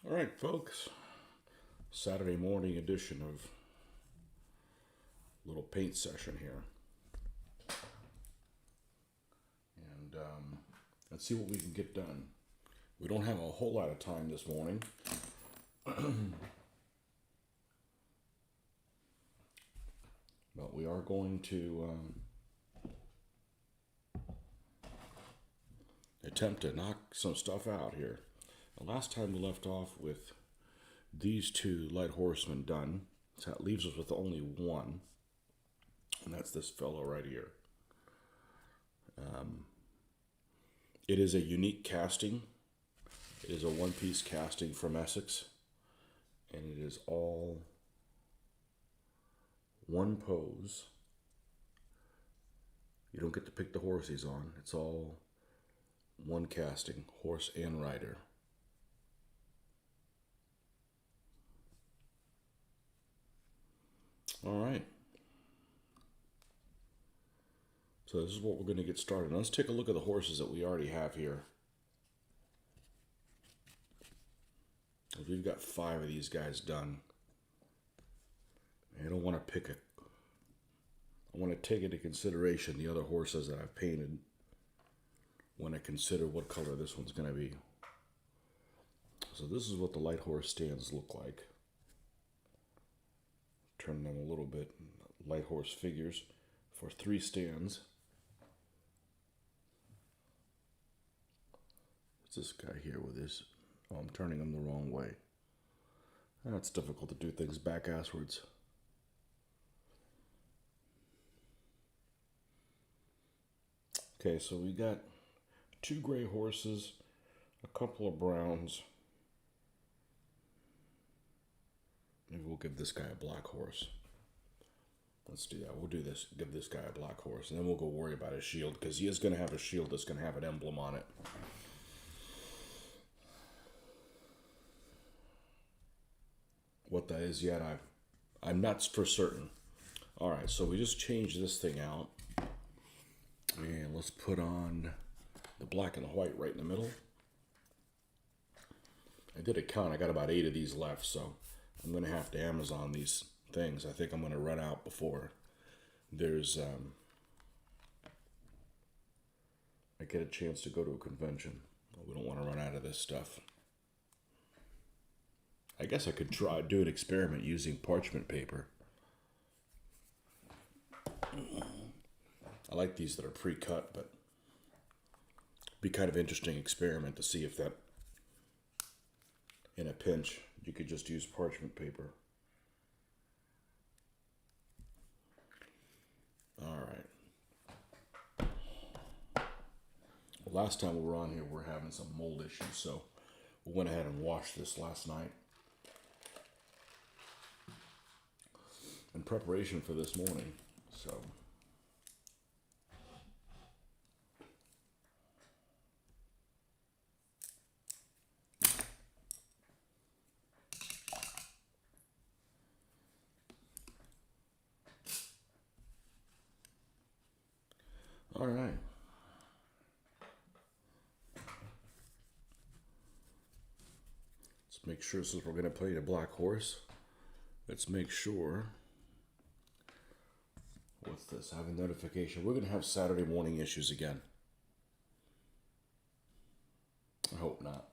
All right, folks. Saturday morning edition of little paint session here, and let's see what we can get done. We don't have a whole lot of time this morning, but we are going to attempt to knock some stuff out here. The last time we left off with these two light horsemen done, so that leaves us with only one, and that's this fellow right here. It is a unique casting. It is a one-piece casting from Essex, and it is all one pose. You don't get to pick the horse he's on. It's all one casting, horse and rider. All right. So this is what we're going to get started. Let's take a look at the horses that we already have here. We've got 5 of these guys done. I don't want to pick I want to take into consideration the other horses that I've painted when I consider what color this one's going to be. So this is what the light horse stands look like. Turn them a little bit. Light horse figures for 3 stands. What's this guy here with his... Oh, I'm turning him the wrong way. It's difficult to do things back-asswards. Okay, so we got 2 gray horses, a couple of browns. Maybe we'll give this guy a black horse. Let's do that. We'll do this. Give this guy a black horse, and then we'll go worry about his shield, because he is going to have a shield that's going to have an emblem on it. What that is yet, I'm not for certain. All right, so we just changed this thing out, and let's put on the black and the white right in the middle. I did a count. I got about 8 of these left, so I'm going to have to Amazon these things. I think I'm going to run out before there's I get a chance to go to a convention. We don't want to run out of this stuff. I guess I could do an experiment using parchment paper. I like these that are pre-cut, but it'd be kind of interesting experiment to see if that, in a pinch, you could just use parchment paper. All right. Well, last time we were on here, we were having some mold issues, so we went ahead and washed this last night in preparation for this morning. So all right. Let's make sure, since we're going to play a black horse, let's make sure. What's this? I have a notification. We're going to have Saturday morning issues again. I hope not.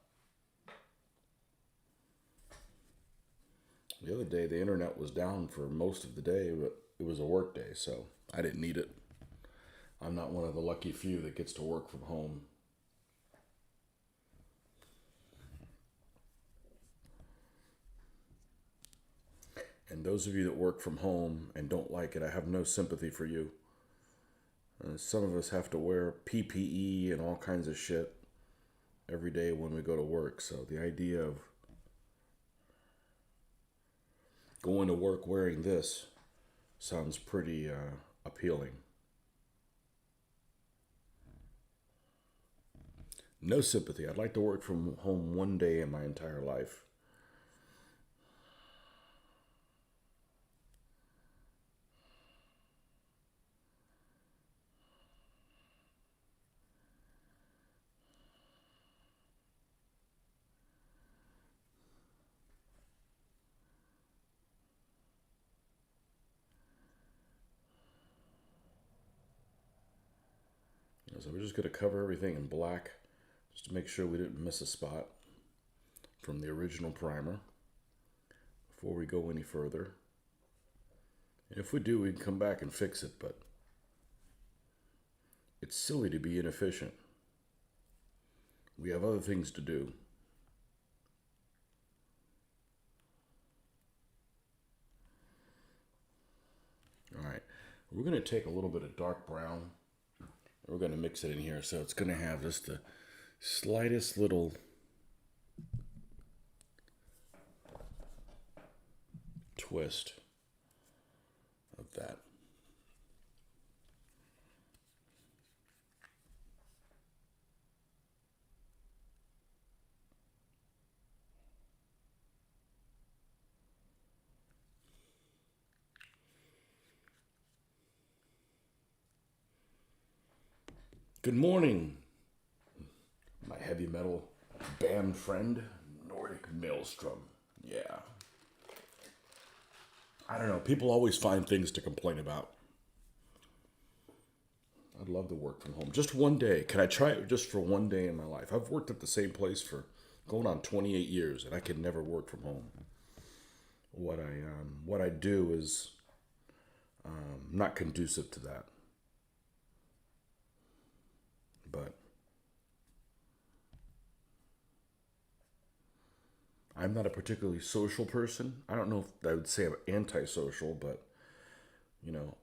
The other day, the internet was down for most of the day, but it was a work day, so I didn't need it. I'm not one of the lucky few that gets to work from home. And those of you that work from home and don't like it, I have no sympathy for you. Some of us have to wear PPE and all kinds of shit every day when we go to work. So the idea of going to work wearing this sounds pretty appealing. No sympathy. I'd like to work from home one day in my entire life. So we're just going to cover everything in black just to make sure we didn't miss a spot from the original primer before we go any further. And if we do, we can come back and fix it, but it's silly to be inefficient. We have other things to do. All right, we're going to take a little bit of dark brown. We're going to mix it in here, so it's going to have just the slightest little twist of that. Good morning, my heavy metal band friend, Nordic Maelstrom. Yeah. I don't know. People always find things to complain about. I'd love to work from home. Just one day. Can I try it just for one day in my life? I've worked at the same place for going on 28 years, and I can never work from home. What I do is not conducive to that. But I'm not a particularly social person. I don't know if I would say I'm antisocial, but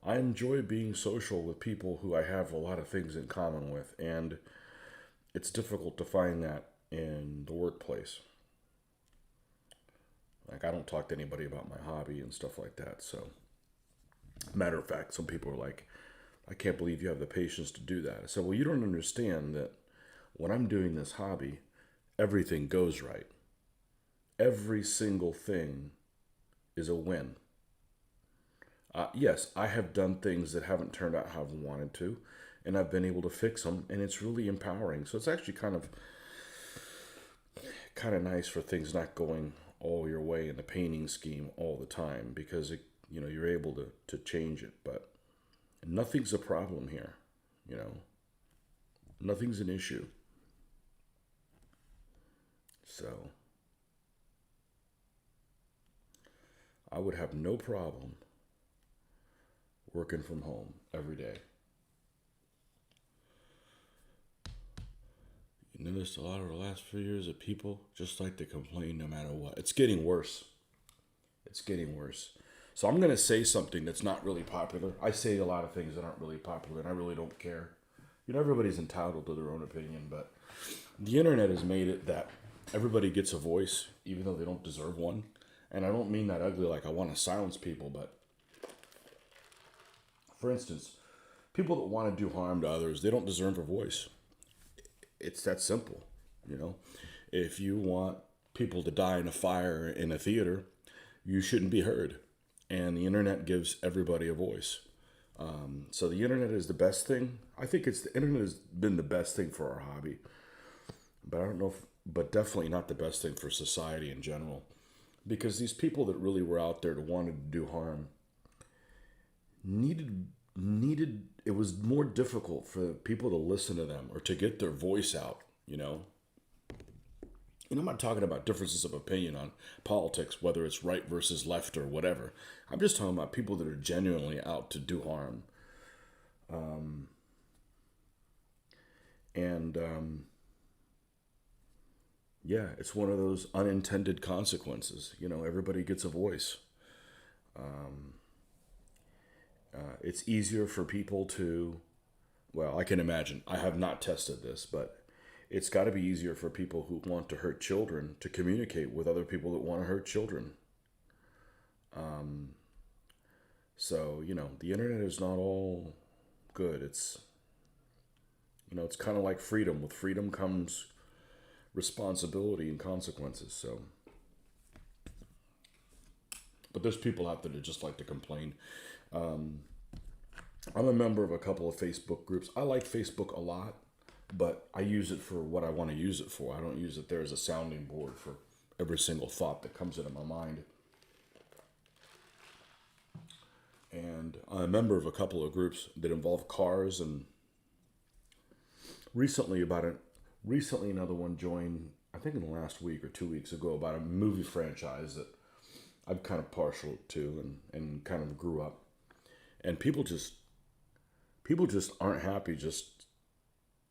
I enjoy being social with people who I have a lot of things in common with, and it's difficult to find that in the workplace. Like, I don't talk to anybody about my hobby and stuff like that. So, matter of fact, some people are like, I can't believe you have the patience to do that. I said, well, you don't understand that when I'm doing this hobby, everything goes right. Every single thing is a win. Yes, I have done things that haven't turned out how I've wanted to, and I've been able to fix them, and it's really empowering. So it's actually kind of nice for things not going all your way in the painting scheme all the time, because you're able to change it. But nothing's a problem here, nothing's an issue. So I would have no problem working from home every day. You noticed a lot over the last few years that people just like to complain no matter what. It's getting worse. It's getting worse. So I'm going to say something that's not really popular. I say a lot of things that aren't really popular, and I really don't care. Everybody's entitled to their own opinion, but the internet has made it that everybody gets a voice, even though they don't deserve one. And I don't mean that ugly like I want to silence people, but for instance, people that want to do harm to others, they don't deserve a voice. It's that simple, If you want people to die in a fire in a theater, you shouldn't be heard. And the internet gives everybody a voice. So the internet is the best thing. I think the internet has been the best thing for our hobby. But I don't know but definitely not the best thing for society in general. Because these people that really were out there that wanted to do harm needed it was more difficult for people to listen to them or to get their voice out, And I'm not talking about differences of opinion on politics, whether it's right versus left or whatever. I'm just talking about people that are genuinely out to do harm. Yeah, it's one of those unintended consequences. Everybody gets a voice. It's easier for people to, well, I can imagine. I have not tested this, but it's got to be easier for people who want to hurt children to communicate with other people that want to hurt children. So, the internet is not all good. It's kind of like freedom. With freedom comes responsibility and consequences. So, but there's people out there that just like to complain. I'm a member of a couple of Facebook groups. I like Facebook a lot, but I use it for what I want to use it for. I don't use it there as a sounding board for every single thought that comes into my mind. And I'm a member of a couple of groups that involve cars, and recently about it. Recently, another one joined. I think in the last week or 2 weeks ago, about a movie franchise that I'm kind of partial to and kind of grew up. And people just aren't happy just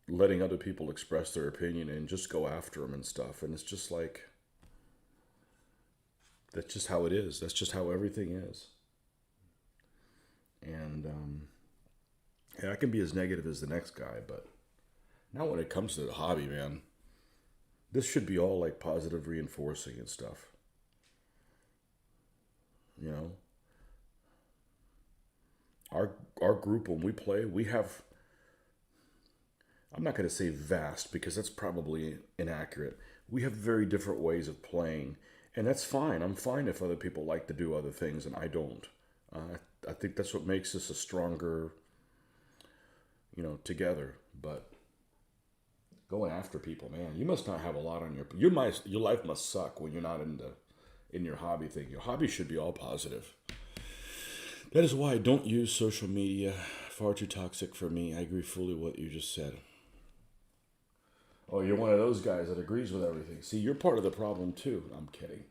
letting other people express their opinion and just go after them and stuff. And it's just like, that's just how it is. That's just how everything is. And yeah, I can be as negative as the next guy, but not when it comes to the hobby, man. This should be all like positive reinforcing and stuff. You know, our group, when we play, we have, I'm not going to say vast because that's probably inaccurate. We have very different ways of playing, and that's fine. I'm fine if other people like to do other things and I don't. I think that's what makes us a stronger, together. But going after people, man, you must not have a lot on your life must suck when you're not in your hobby thing. Your hobby should be all positive. That is why I don't use social media. Far too toxic for me. I agree fully with what you just said. Oh, you're one of those guys that agrees with everything. See, you're part of the problem too. I'm kidding.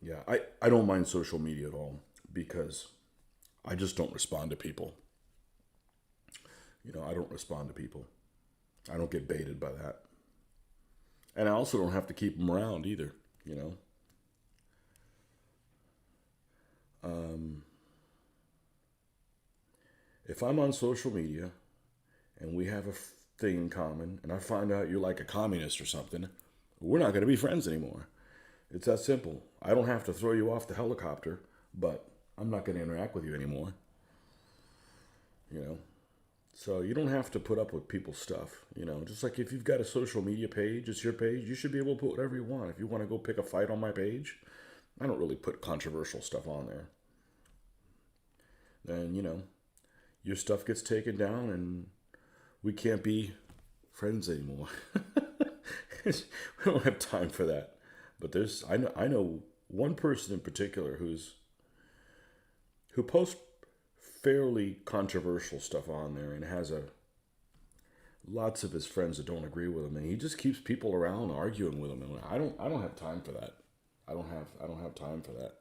Yeah, I don't mind social media at all because I just don't respond to people. I don't respond to people. I don't get baited by that. And I also don't have to keep them around either, you know. If I'm on social media and we have a thing in common and I find out you're like a communist or something, we're not going to be friends anymore. It's that simple. I don't have to throw you off the helicopter, but I'm not going to interact with you anymore. You know? So you don't have to put up with people's stuff. Just like if you've got a social media page, it's your page, you should be able to put whatever you want. If you want to go pick a fight on my page, I don't really put controversial stuff on there. Then, your stuff gets taken down and we can't be friends anymore. We don't have time for that. But I know one person in particular who posts fairly controversial stuff on there and has lots of his friends that don't agree with him, and he just keeps people around arguing with him. And I don't have time for that. I don't have time for that.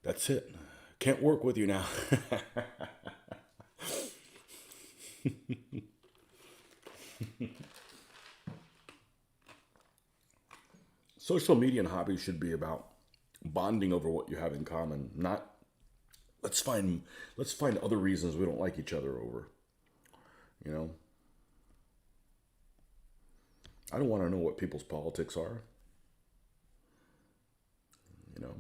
That's it. Can't work with you now. Social media and hobbies should be about bonding over what you have in common, not let's find other reasons we don't like each other over. I don't want to know what people's politics are. You know.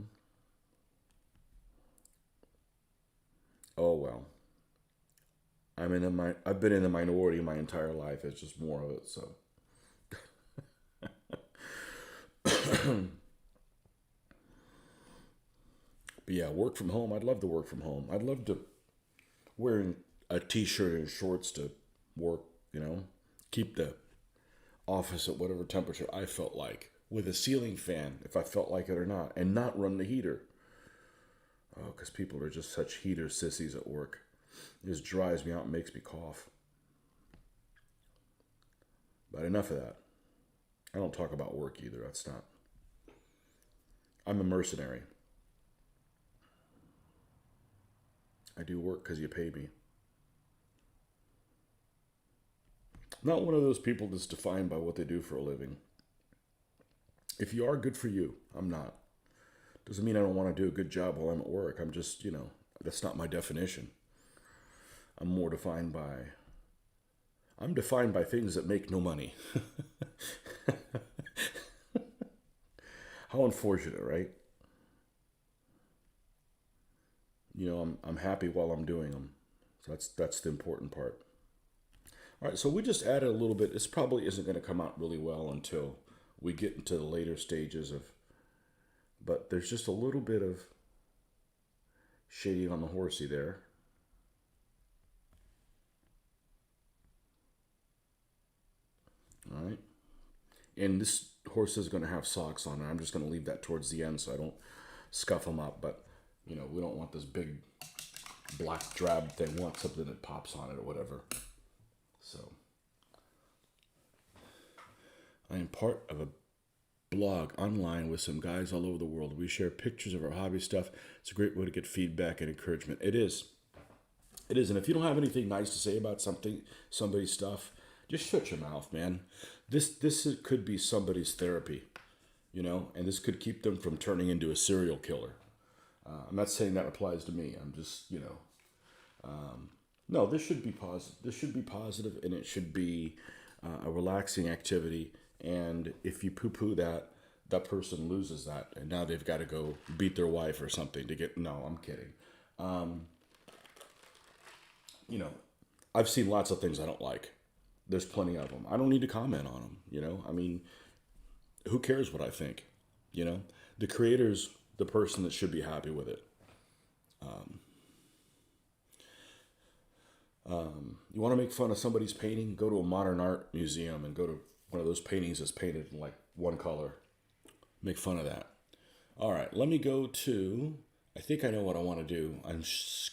Oh well. I've been in the minority my entire life. It's just more of it. So. But yeah, work from home. I'd love to work from home. I'd love to wearing a t-shirt and shorts to work. Keep the office at whatever temperature I felt like, with a ceiling fan if I felt like it or not, and not run the heater. Oh, because people are just such heater sissies at work. It just dries me out and makes me cough. But enough of that. I don't talk about work either. That's not. I'm a mercenary. I do work because you pay me. I'm not one of those people that's defined by what they do for a living. If you are, good for you. I'm not. Doesn't mean I don't want to do a good job while I'm at work. I'm just, that's not my definition. I'm defined by things that make no money. How unfortunate, right? I'm happy while I'm doing them. So that's the important part. All right, so we just added a little bit. This probably isn't going to come out really well until we get into the later stages but there's just a little bit of shading on the horsey there. All right. And this horse is going to have socks on it. I'm just going to leave that towards the end so I don't scuff them up. But, we don't want this big black drab thing, want something that pops on it or whatever. So I am part of a blog online with some guys all over the world. We share pictures of our hobby stuff. It's a great way to get feedback and encouragement. It is. It is. And if you don't have anything nice to say about somebody's stuff, just shut your mouth, man. This could be somebody's therapy, and this could keep them from turning into a serial killer. I'm not saying that applies to me. I'm just, no, this should be positive. This should be positive, and it should be a relaxing activity. And if you poo-poo that, that person loses that, and now they've got to go beat their wife or something to get. No, I'm kidding. I've seen lots of things I don't like. There's plenty of them. I don't need to comment on them. I mean, who cares what I think? The creator's the person that should be happy with it. You want to make fun of somebody's painting? Go to a modern art museum and go to one of those paintings that's painted in like one color. Make fun of that. All right, let me go to, I think I know what I want to do. I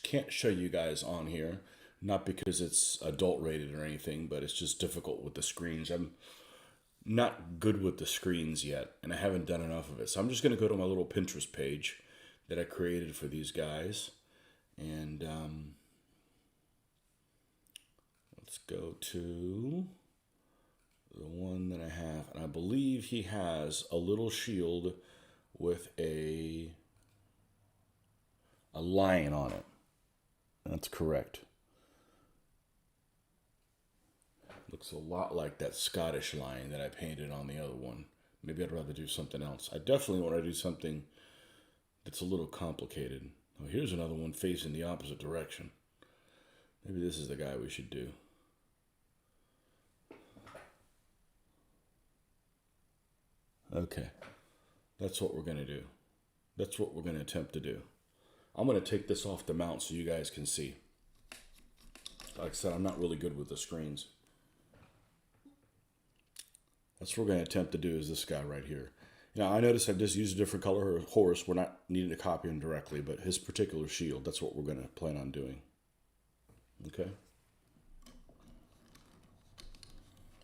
can't show you guys on here, not because it's adult rated or anything, but it's just difficult with the screens. I'm not good with the screens yet, and I haven't done enough of it. So I'm just going to go to my little Pinterest page that I created for these guys. And let's go to the one that I have. And I believe he has a little shield with a lion on it. That's correct. Looks a lot like that Scottish lion that I painted on the other one. Maybe I'd rather do something else. I definitely want to do something that's a little complicated. Oh, here's another one facing the opposite direction. Maybe this is the guy we should do. Okay, that's what we're going to do. That's what we're going to attempt to do. I'm going to take this off the mount so you guys can see. Like I said, I'm not really good with the screens. That's what we're going to attempt to do is this guy right here. Now, I noticed I've just used a different color horse. We're not needing to copy him directly, but his particular shield, that's what we're going to plan on doing. Okay?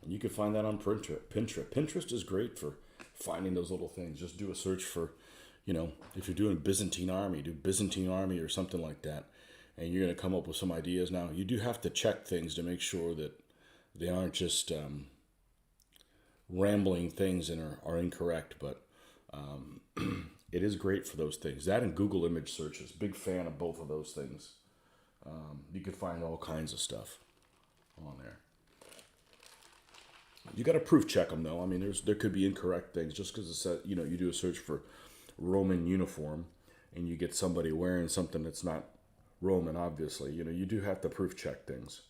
And you can find that on Pinterest. Pinterest is great for finding those little things. Just do a search for, if you're doing Byzantine army, do Byzantine army or something like that. And you're going to come up with some ideas. Now, you do have to check things to make sure that they aren't just rambling things and are incorrect, but it is great for those things. That and Google image searches. Big fan of both of those things. You can find all kinds of stuff on there. You got to proof check them though. I mean, there could be incorrect things just because it said, you do a search for Roman uniform and you get somebody wearing something that's not Roman, obviously. You do have to proof check things.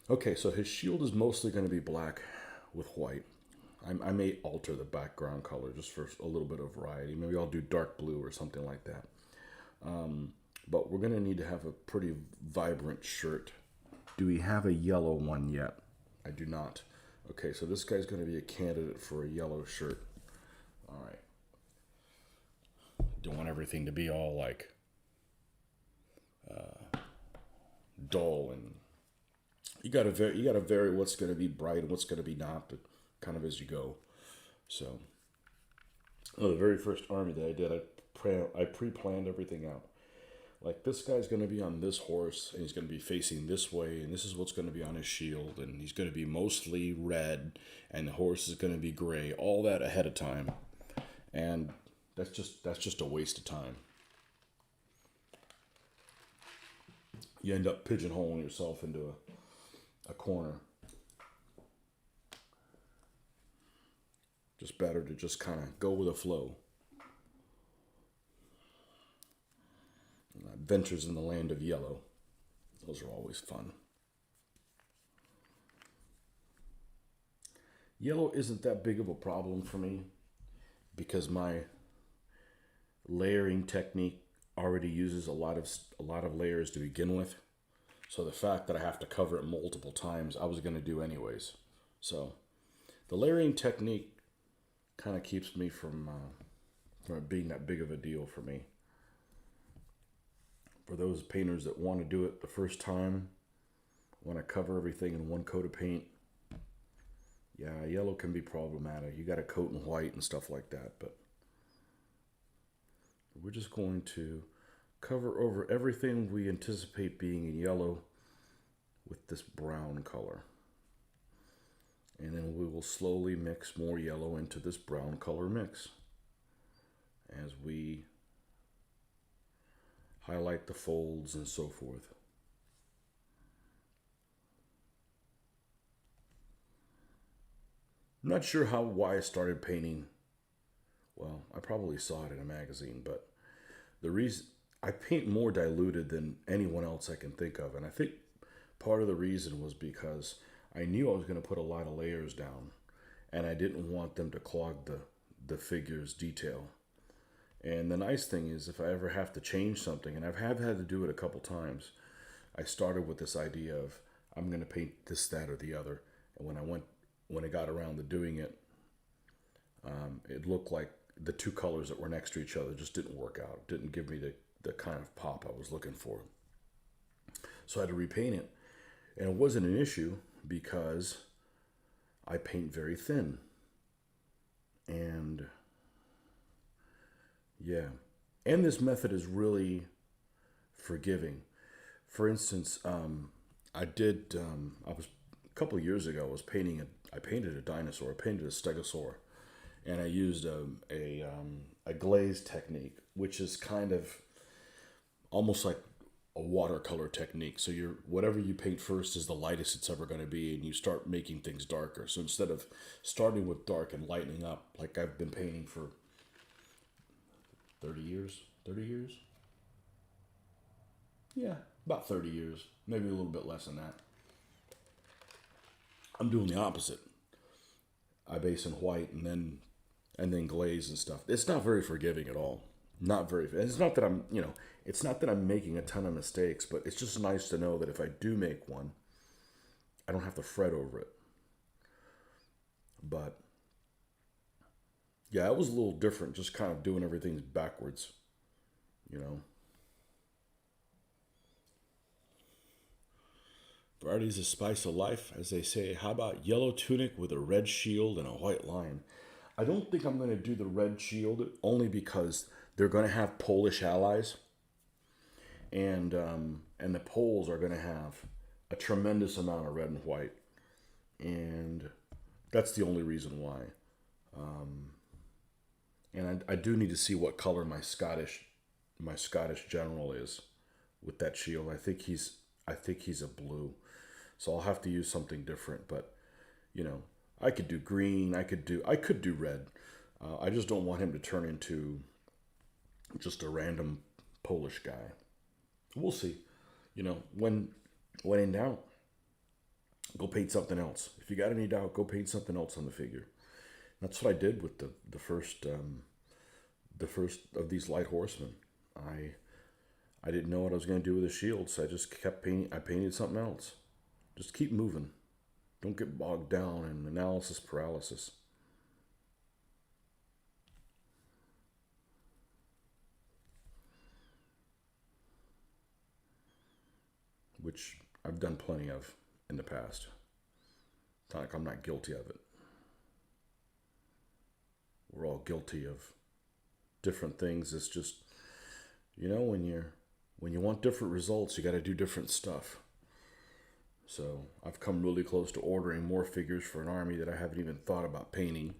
Okay, so his shield is mostly going to be black with white. I may alter the background color just for a little bit of variety. Maybe I'll do dark blue or something like that. But we're going to need to have a pretty vibrant shirt. Do we have a yellow one yet? I do not. Okay, so this guy's going to be a candidate for a yellow shirt. All right. Don't want everything to be all like dull, and you got to vary what's going to be bright and what's going to be not, but kind of as you go. So, the very first army that I did, I pre-planned everything out. Like, this guy's going to be on this horse, and he's going to be facing this way, and this is what's going to be on his shield, and he's going to be mostly red, and the horse is going to be gray. All that ahead of time, and that's just a waste of time. You end up pigeonholing yourself into a corner. Just better to just kind of go with the flow. Adventures in the Land of Yellow. Those are always fun. Yellow isn't that big of a problem for me because my layering technique already uses a lot of layers to begin with. So the fact that I have to cover it multiple times, I was going to do anyways. So the layering technique kind of keeps me from it being that big of a deal for me. For those painters that want to do it the first time, want to cover everything in one coat of paint, yeah, yellow can be problematic. You got to coat in white and stuff like that, but we're just going to cover over everything we anticipate being in yellow with this brown color. And then we will slowly mix more yellow into this brown color mix as we highlight the folds and so forth. I'm not sure why I started painting. Well, I probably saw it in a magazine, but the reason I paint more diluted than anyone else I can think of. And I think part of the reason was because I knew I was going to put a lot of layers down and I didn't want them to clog the figure's detail. And the nice thing is, if I ever have to change something, and I've had to do it a couple times, I started with this idea of I'm going to paint this, that, or the other. And when I got around to doing it, it looked like the two colors that were next to each other just didn't work out. It didn't give me the kind of pop I was looking for. So I had to repaint it. And it wasn't an issue because I paint very thin. And yeah. And this method is really forgiving. For instance, I was a couple of years ago, I painted a dinosaur, I painted a stegosaur, and I used a glaze technique, which is kind of almost like a watercolor technique. So whatever you paint first is the lightest it's ever going to be, and you start making things darker. So instead of starting with dark and lightening up, like I've been painting for 30 years? Yeah, about 30 years, maybe a little bit less than that. I'm doing the opposite. I base in white and then glaze and stuff. It's not very forgiving at all. Not very. It's not that it's not that I'm making a ton of mistakes, but it's just nice to know that if I do make one, I don't have to fret over it. But yeah, it was a little different, just kind of doing everything backwards, you know. Variety's a spice of life, as they say. How about yellow tunic with a red shield and a white line? I don't think I'm going to do the red shield, only because they're going to have Polish allies, and the Poles are going to have a tremendous amount of red and white, and that's the only reason why. And I do need to see what color my Scottish general is with that shield. I think he's a blue, so I'll have to use something different. But I could do green. I could do red. I just don't want him to turn into just a random Polish guy. We'll see. When in doubt, go paint something else. If you got any doubt, go paint something else on the figure. That's what I did with the first of these light horsemen. I didn't know what I was going to do with the shield, so I just kept painting. I painted something else. Just keep moving. Don't get bogged down in analysis paralysis. Which I've done plenty of in the past. It's not like I'm not guilty of it. We're all guilty of different things. It's just, when you want different results, you got to do different stuff. So I've come really close to ordering more figures for an army that I haven't even thought about painting.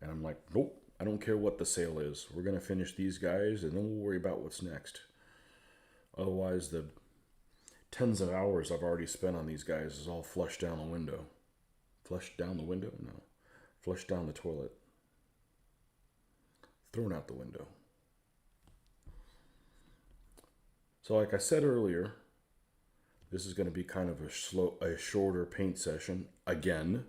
And I'm like, nope, I don't care what the sale is. We're going to finish these guys and then we'll worry about what's next. Otherwise, the tens of hours I've already spent on these guys is all flushed down the window. Flushed down the window? No. Flushed down the toilet. Thrown out the window. So like I said earlier, this is going to be kind of a shorter paint session. Again,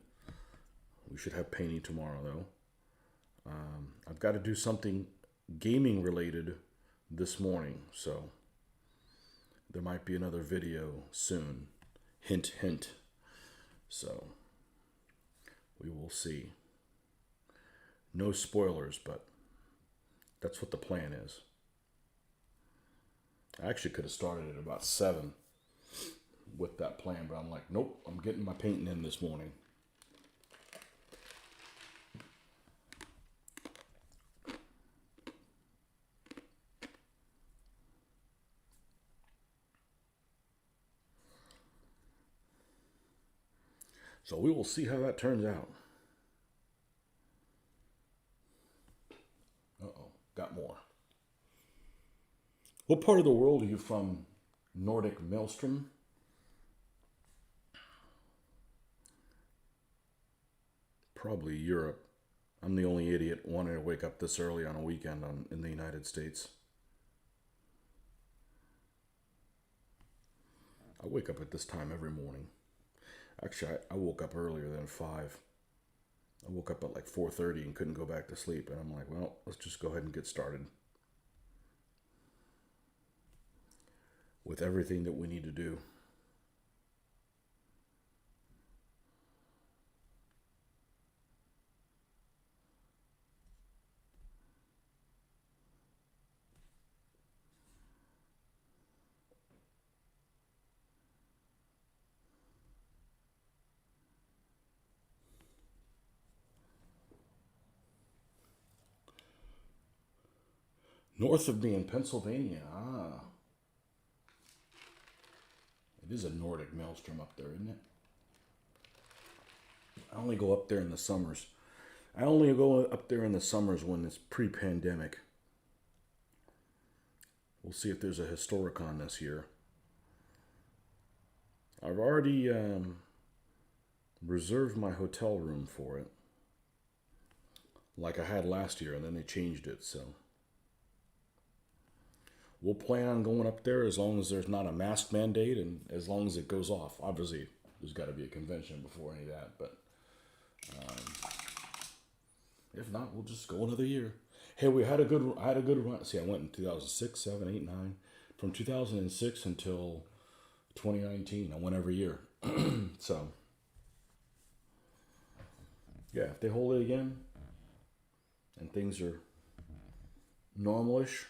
we should have painting tomorrow though. I've got to do something gaming related this morning, so there might be another video soon. Hint, hint. So we will see. No spoilers, but that's what the plan is. I actually could have started at about 7 with that plan, but I'm like, nope, I'm getting my painting in this morning. So we will see how that turns out. Uh-oh, got more. What part of the world are you from? Nordic Maelstrom? Probably Europe. I'm the only idiot wanting to wake up this early on a weekend in the United States. I wake up at this time every morning. Actually, I woke up earlier than 5. I woke up at like 4:30 and couldn't go back to sleep. And I'm like, well, let's just go ahead and get started with everything that we need to do. North of me in Pennsylvania. Ah, it is a Nordic maelstrom up there, isn't it? I only go up there in the summers. I only go up there in the summers when it's pre-pandemic. We'll see if there's a Historicon this year. I've already reserved my hotel room for it, like I had last year, and then they changed it, so we'll plan on going up there as long as there's not a mask mandate and as long as it goes off. Obviously, there's got to be a convention before any of that, but if not, we'll just go another year. Hey, I had a good run. See, I went in 2006, 7, 8, 9. From 2006 until 2019, I went every year. So, yeah, if they hold it again and things are normalish,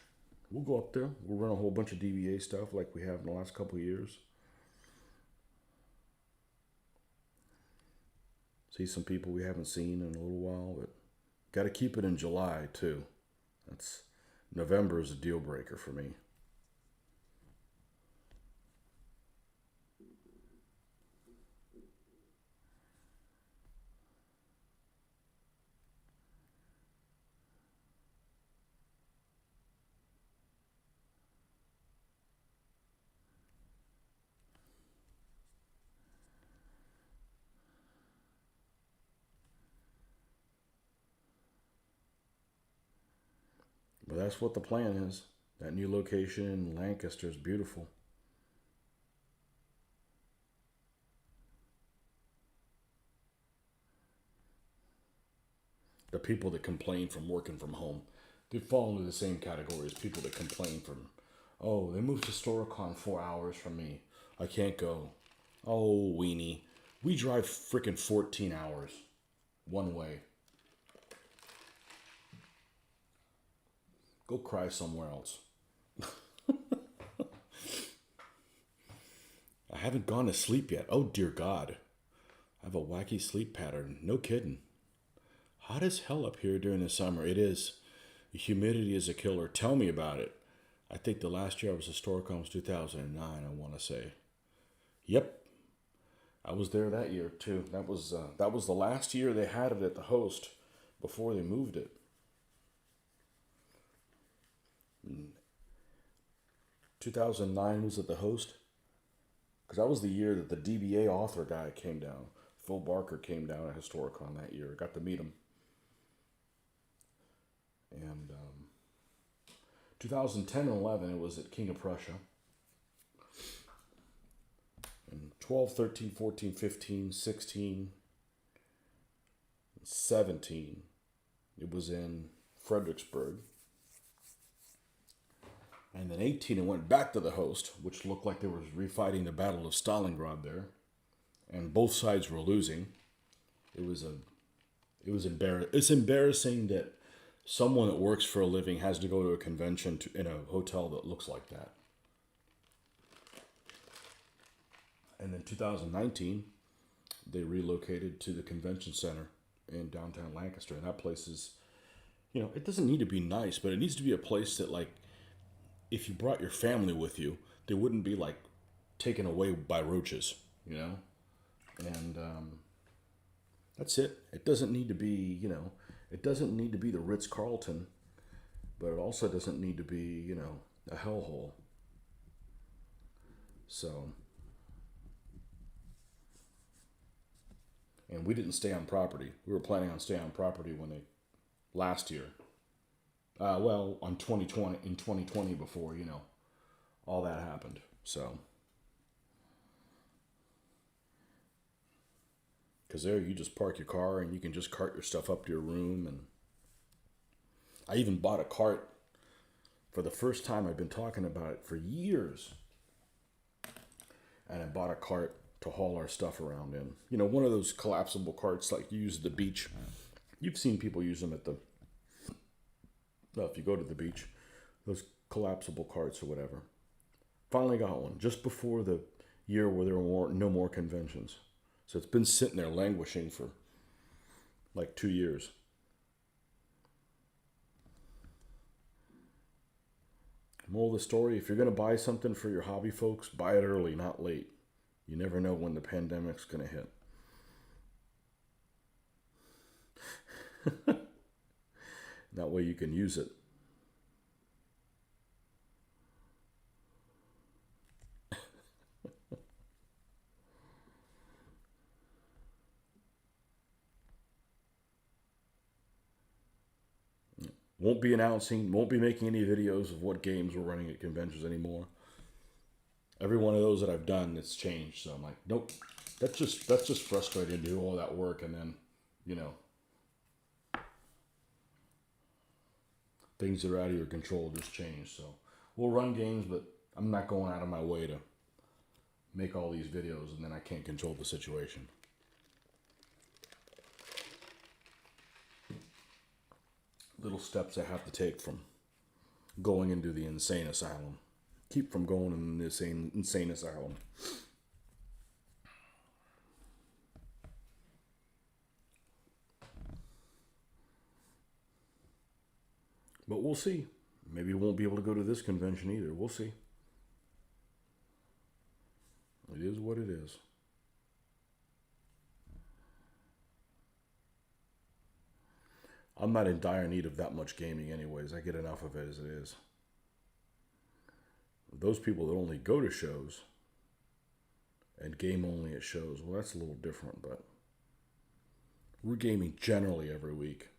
we'll go up there. We'll run a whole bunch of DBA stuff like we have in the last couple of years. See some people we haven't seen in a little while, but got to keep it in July too. November is a deal breaker for me. But that's what the plan is. That new location in Lancaster is beautiful. The people that complain from working from home, they fall into the same category as people that complain from, oh, they moved to Storicon 4 hours from me. I can't go. Oh, weenie. We drive freaking 14 hours one way. Go cry somewhere else. I haven't gone to sleep yet. Oh, dear God. I have a wacky sleep pattern. No kidding. Hot as hell up here during the summer. It is. The humidity is a killer. Tell me about it. I think the last year I was at Storicon was 2009, I want to say. Yep. I was there that year, too. That was the last year they had it at the host before they moved it. 2009 was at the host. Because that was the year that the DBA author guy came down. Phil Barker came down at Historicon that year. I got to meet him. And 2010 and 11, it was at King of Prussia. And 12, 13, 14, 15, 16, 17, it was in Fredericksburg. And then 18, it went back to the host, which looked like they were refighting the Battle of Stalingrad there. And both sides were losing. It's embarrassing that someone that works for a living has to go to a convention in a hotel that looks like that. And then 2019, they relocated to the convention center in downtown Lancaster. And that place is, it doesn't need to be nice, but it needs to be a place that, like, if you brought your family with you, they wouldn't be, like, taken away by roaches, And that's it. It doesn't need to be, it doesn't need to be the Ritz-Carlton, but it also doesn't need to be, a hellhole. So, and we didn't stay on property. We were planning on staying on property last year. On 2020 before, all that happened. So, because there you just park your car and you can just cart your stuff up to your room. And I even bought a cart for the first time. I've been talking about it for years. And I bought a cart to haul our stuff around in. One of those collapsible carts like you use at the beach. You've seen people use them if you go to the beach, those collapsible carts or whatever. Finally got one just before the year where there were no more conventions. So it's been sitting there languishing for like 2 years. Moral of the story, if you're going to buy something for your hobby, folks, buy it early, not late. You never know when the pandemic's going to hit. That way you can use it. Won't be making any videos of what games we're running at conventions anymore. Every one of those that I've done, it's changed. So I'm like, nope, that's just frustrating to do all that work and then, things that are out of your control just change. So we'll run games, but I'm not going out of my way to make all these videos and then I can't control the situation. Little steps I have to take from going into the insane asylum. Keep from going in this insane asylum. But we'll see. Maybe we won't be able to go to this convention either. We'll see. It is what it is. I'm not in dire need of that much gaming anyways. I get enough of it as it is. Those people that only go to shows and game only at shows, well, that's a little different, but we're gaming generally every week.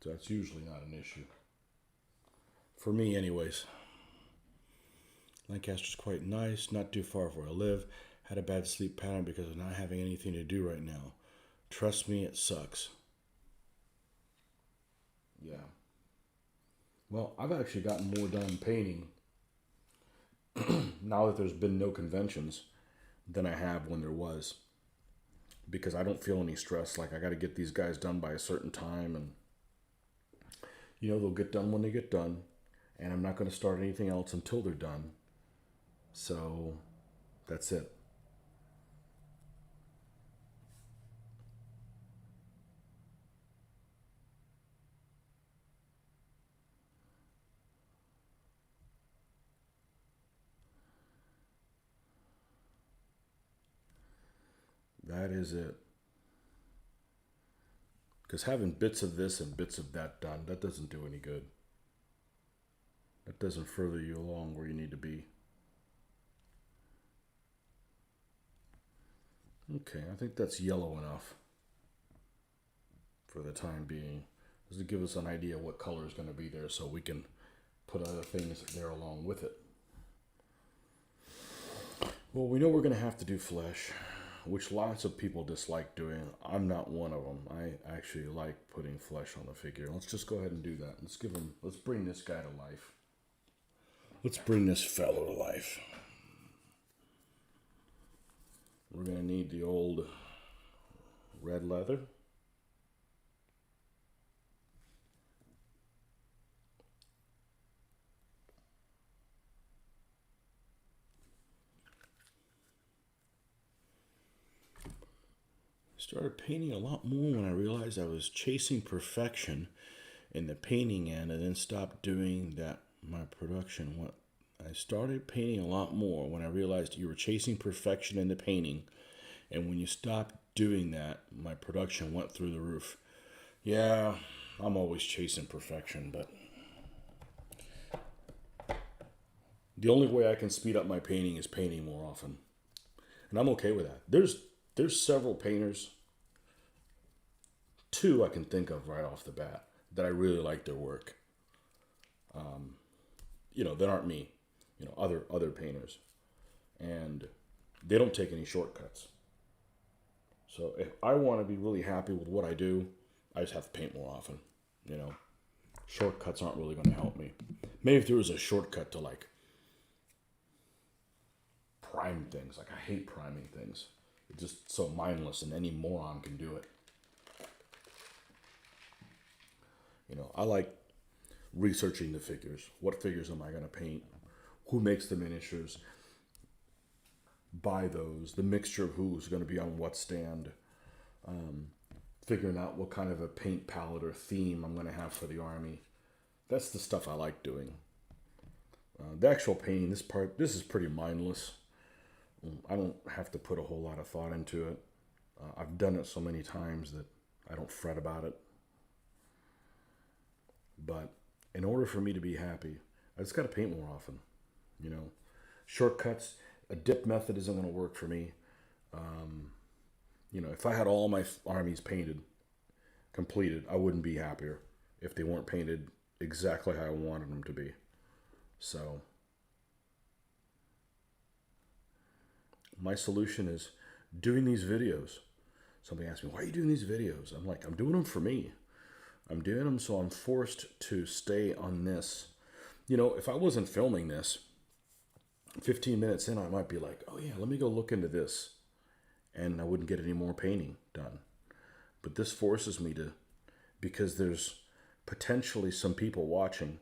So that's usually not an issue. For me, anyways. Lancaster's quite nice, not too far from where I live. Had a bad sleep pattern because of not having anything to do right now. Trust me, it sucks. Yeah. Well, I've actually gotten more done painting now that there's been no conventions than I have when there was. Because I don't feel any stress. Like, I got to get these guys done by a certain time and they'll get done when they get done, and I'm not going to start anything else until they're done. So, that's it. That is it. Because having bits of this and bits of that done, that doesn't do any good. That doesn't further you along where you need to be. Okay, I think that's yellow enough for the time being. Just to give us an idea what color is going to be there so we can put other things there along with it. Well, we know we're going to have to do flesh, which lots of people dislike doing. I'm not one of them. I actually like putting flesh on the figure. Let's just go ahead and do that. Let's bring this guy to life. Let's bring this fellow to life. We're going to need the old red leather. Started painting a lot more when I realized I was chasing perfection in the painting end, and then stopped doing that. My production, I started painting a lot more when I realized you were chasing perfection in the painting, and when you stopped doing that, my production went through the roof. Yeah, I'm always chasing perfection, but the only way I can speed up my painting is painting more often, and I'm okay with that. There's several painters, two I can think of right off the bat, that I really like their work. That aren't me. Other painters, and they don't take any shortcuts. So if I want to be really happy with what I do, I just have to paint more often. Shortcuts aren't really going to help me. Maybe if there was a shortcut to like prime things, like I hate priming things. It's just so mindless, and any moron can do it. I like researching the figures. What figures am I going to paint? Who makes the miniatures? Buy those. The mixture of who's going to be on what stand. Figuring out what kind of a paint palette or theme I'm going to have for the army. That's the stuff I like doing. The actual painting, this is pretty mindless. I don't have to put a whole lot of thought into it. I've done it so many times that I don't fret about it. But in order for me to be happy, I just got to paint more often. Shortcuts, a dip method isn't going to work for me. If I had all my armies completed, I wouldn't be happier if they weren't painted exactly how I wanted them to be. So my solution is doing these videos. Somebody asked me, why are you doing these videos? I'm like, I'm doing them for me. I'm doing them so I'm forced to stay on this. If I wasn't filming this, 15 minutes in, I might be like, oh yeah, let me go look into this. And I wouldn't get any more painting done. But this forces me to, because there's potentially some people watching.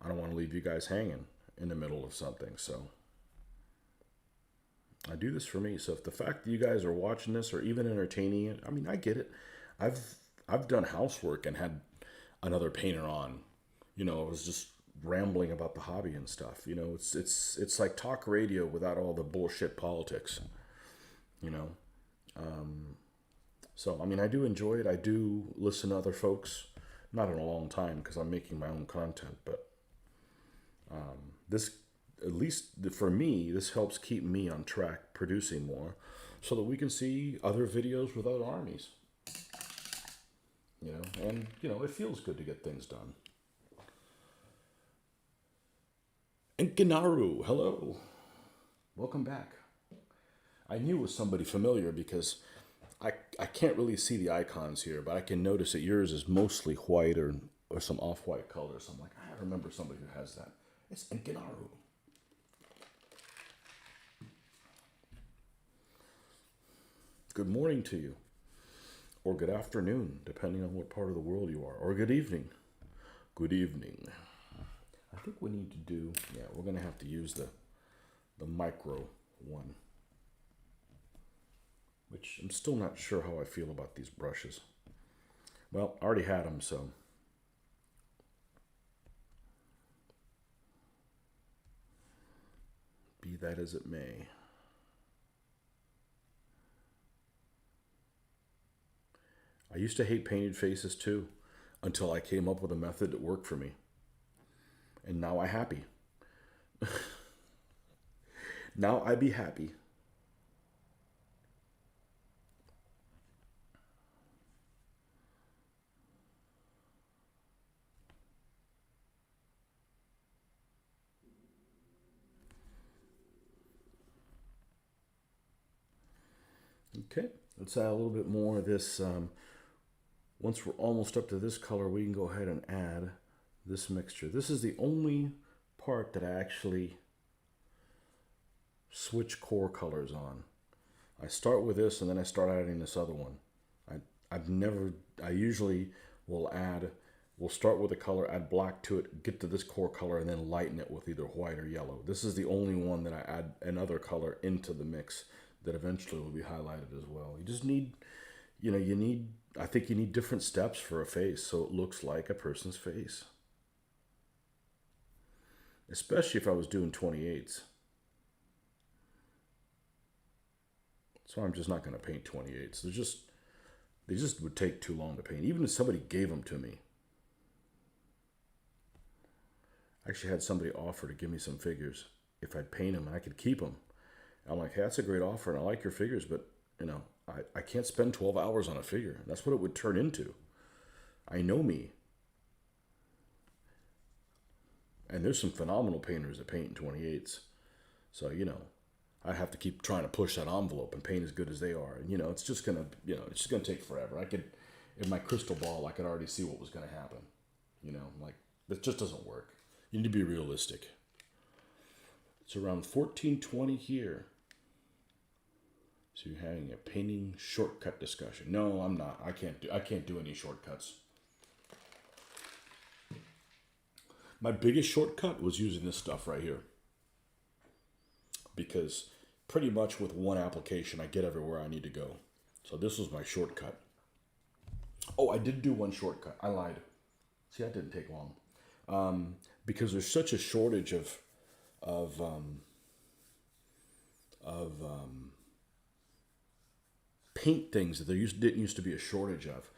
I don't want to leave you guys hanging in the middle of something. So I do this for me. So if the fact that you guys are watching this or even entertaining it, I get it. I've done housework and had another painter on. I was just rambling about the hobby and stuff. It's like talk radio without all the bullshit politics. So I do enjoy it. I do listen to other folks. Not in a long time because I'm making my own content, but this, at least for me, this helps keep me on track producing more, so that we can see other videos with other armies. And it feels good to get things done. And Ginaru, hello. Welcome back. I knew it was somebody familiar because I can't really see the icons here, but I can notice that yours is mostly white or some off-white color. So I'm like, I remember somebody who has that. It's Ginaru. Good morning to you. Or good afternoon, depending on what part of the world you are. Or good evening. Good evening. I think we need to do, we're going to have to use the micro one. Which I'm still not sure how I feel about these brushes. Well, I already had them, so. Be that as it may. I used to hate painted faces too, until I came up with a method that worked for me. And now I'm happy. Now I be happy. Okay, let's add a little bit more of this. Once we're almost up to this color, we can go ahead and add this mixture. This is the only part that I actually switch core colors on. I start with this and then I start adding this other one. I usually will we'll start with a color, add black to it, get to this core color, and then lighten it with either white or yellow. This is the only one that I add another color into the mix that eventually will be highlighted as well. You just need, I think you need different steps for a face so it looks like a person's face. Especially if I was doing 28s. So I'm just not going to paint 28s. They just would take too long to paint, even if somebody gave them to me. I actually had somebody offer to give me some figures if I'd paint them and I could keep them. I'm like, hey, that's a great offer and I like your figures, but I can't spend 12 hours on a figure. That's what it would turn into. I know me. And there's some phenomenal painters that paint in 28s. So, I have to keep trying to push that envelope and paint as good as they are. And, it's just going to take forever. In my crystal ball, I could already see what was going to happen. That just doesn't work. You need to be realistic. It's around 14:20 here. So you're having a painting shortcut discussion. No, I'm not. I can't do any shortcuts. My biggest shortcut was using this stuff right here. Because pretty much with one application, I get everywhere I need to go. So this was my shortcut. Oh, I did do one shortcut. I lied. See, that didn't take long. Because there's such a shortage of paint things that didn't used to be a shortage of.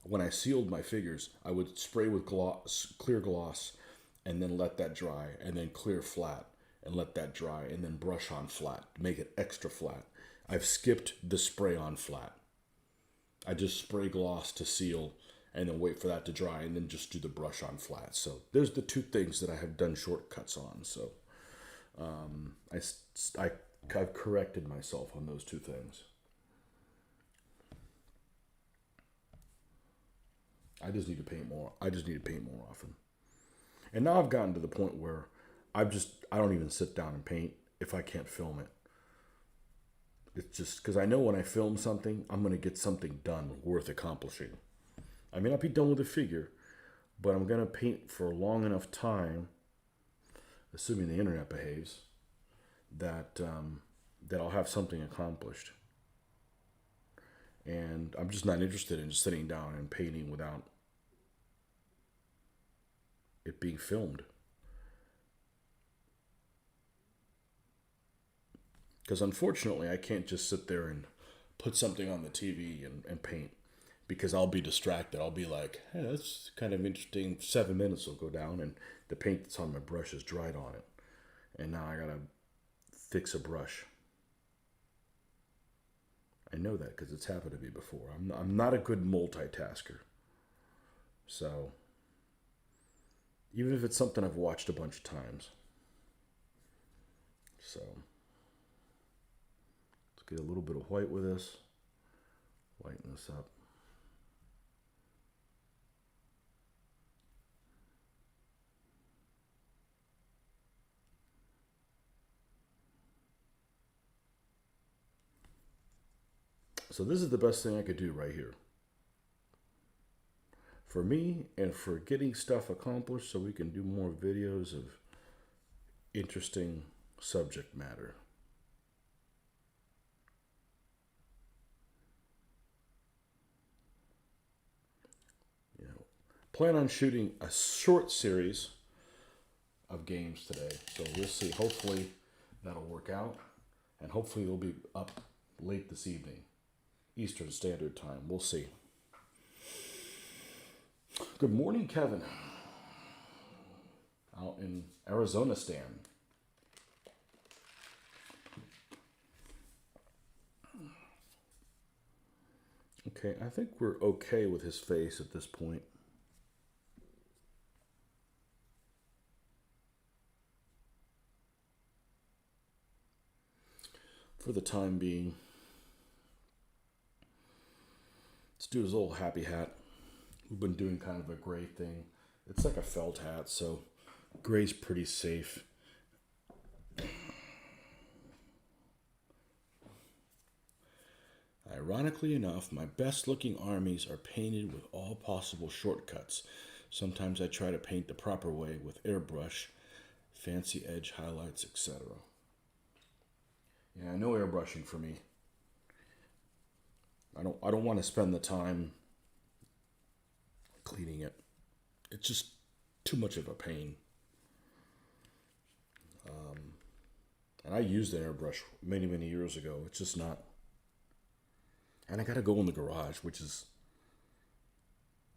When I sealed my figures, I would spray with clear gloss and then let that dry, and then clear flat and let that dry, and then brush on flat to make it extra flat. I've skipped the spray on flat. I just spray gloss to seal and then wait for that to dry and then just do the brush on flat. So there's the two things that I have done shortcuts on. So I've corrected myself on those two things. I just need to paint more. I just need to paint more often. And now I've gotten to the point where I don't even sit down and paint if I can't film it. It's just because I know when I film something, I'm going to get something done worth accomplishing. I may not be done with a figure, but I'm going to paint for a long enough time, assuming the internet behaves, that I'll have something accomplished. And I'm just not interested in just sitting down and painting without it being filmed. Because unfortunately, I can't just sit there and put something on the TV and paint, because I'll be distracted. I'll be like, hey, that's kind of interesting. 7 minutes will go down and the paint that's on my brush is dried on it. And now I gotta fix a brush. I know that because it's happened to me before. I'm not a good multitasker. So, even if it's something I've watched a bunch of times. So, let's get a little bit of white with this. Lighten this up. So this is the best thing I could do right here. For me and for getting stuff accomplished so we can do more videos of interesting subject matter. Plan on shooting a short series of games today. So we'll see. Hopefully that'll work out. And hopefully it'll be up late this evening. Eastern Standard Time. We'll see. Good morning, Kevin. Out in Arizona stand. Okay, I think we're okay with his face at this point. For the time being. Let's do his little happy hat. We've been doing kind of a gray thing. It's like a felt hat, so gray's pretty safe. Ironically enough, my best looking armies are painted with all possible shortcuts. Sometimes I try to paint the proper way with airbrush, fancy edge highlights, etc. Yeah, no airbrushing for me. I don't want to spend the time cleaning it. It's just too much of a pain. And I used an airbrush many, many years ago. It's just not. And I got to go in the garage, which is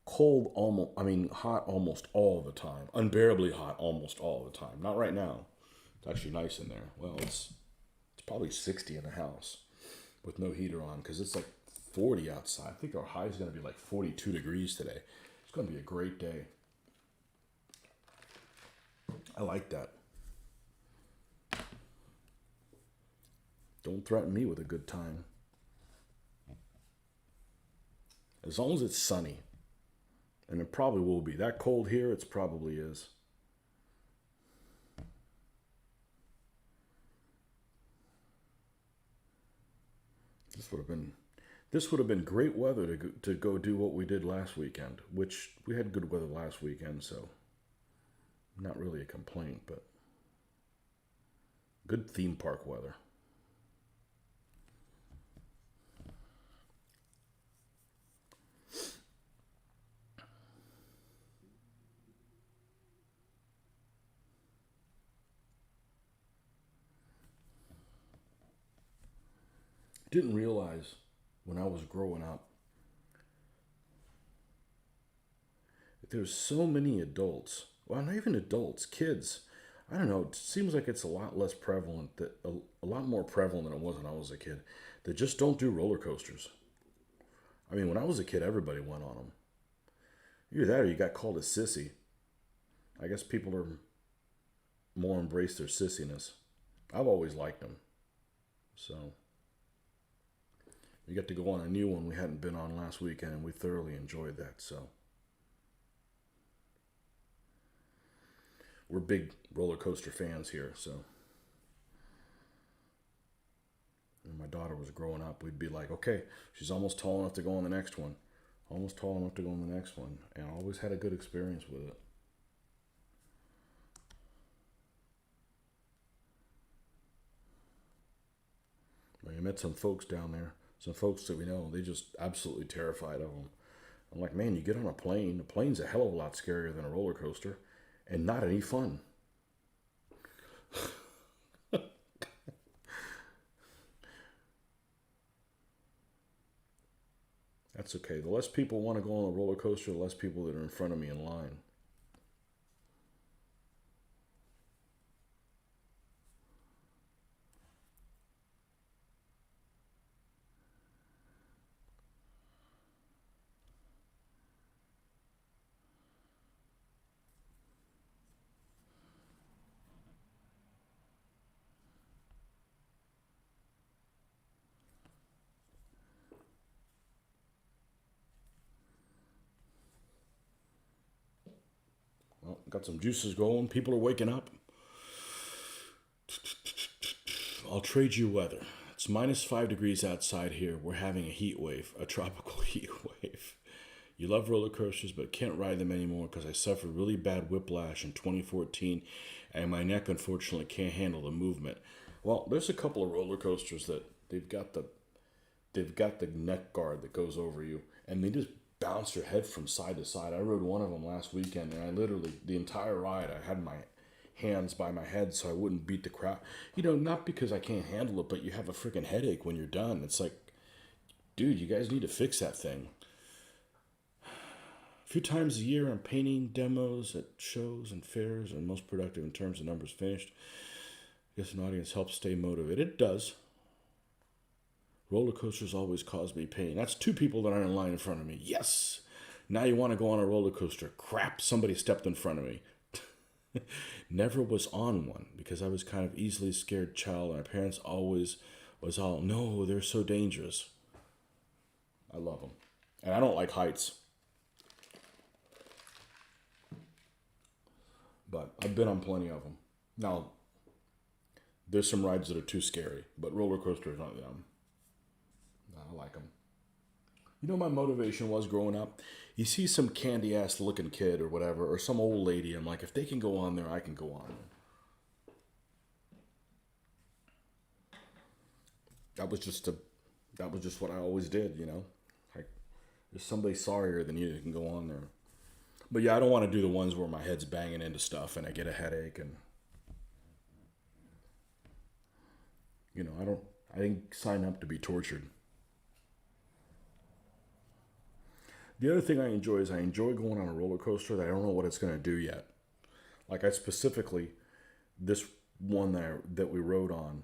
cold almost, hot almost all the time. Unbearably hot almost all the time. Not right now. It's actually nice in there. Well, it's probably 60 in the house with no heater on because it's like 40 outside. I think our high is going to be like 42 degrees today. It's going to be a great day. I like that. Don't threaten me with a good time. As long as it's sunny. And it probably will be. That cold here, it probably is. This would have been great weather to go do what we did last weekend, which we had good weather last weekend, so not really a complaint, but good theme park weather. Didn't realize when I was growing up that there's so many adults. Well, not even adults, kids. I don't know. It seems like it's a lot less prevalent, a lot more prevalent than it was when I was a kid. That just don't do roller coasters. I mean, when I was a kid, everybody went on them. Either that or you got called a sissy. I guess people are more embrace their sissiness. I've always liked them. So we got to go on a new one we hadn't been on last weekend, and we thoroughly enjoyed that. So we're big roller coaster fans here. So when my daughter was growing up, we'd be like, okay, she's almost tall enough to go on the next one. Almost tall enough to go on the next one. And I always had a good experience with it. I met some folks down there, some folks that we know, they just absolutely terrified of them. I'm like, man, you get on a plane. A plane's a hell of a lot scarier than a roller coaster, and not any fun. That's okay. The less people want to go on a roller coaster, the less people that are in front of me in line. Well, got some juices going. People are waking up. I'll trade you weather. It's -5 degrees outside here. We're having a heat wave, a tropical heat wave. You love roller coasters, but can't ride them anymore because I suffered really bad whiplash in 2014, and my neck unfortunately can't handle the movement. Well, there's a couple of roller coasters that they've got the neck guard that goes over you, and they just bounce your head from side to side. I rode one of them last weekend, and I literally the entire ride I had my hands by my head so I wouldn't beat the crap. Not because I can't handle it, but you have a freaking headache when you're done. It's like, dude, you guys need to fix that thing. A few times a year, I'm painting demos at shows and fairs, and most productive in terms of numbers finished. I guess an audience helps stay motivated. It does. Roller coasters always cause me pain. That's two people that aren't in line in front of me. Yes! Now you want to go on a roller coaster. Crap, somebody stepped in front of me. Never was on one because I was kind of easily scared child, and my parents always was all, no, they're so dangerous. I love them. And I don't like heights. But I've been on plenty of them. Now, there's some rides that are too scary, but roller coasters aren't them. I like them. You know, my motivation was growing up. You see some candy ass looking kid or whatever, or some old lady. I'm like, if they can go on there, I can go on there. That was just a, that was just what I always did. You know, like if somebody sorrier than you can go on there. But yeah, I don't want to do the ones where my head's banging into stuff and I get a headache and you know, I didn't sign up to be tortured. The other thing I enjoy is I enjoy going on a roller coaster that I don't know what it's going to do yet. Like I specifically, this one that we rode on,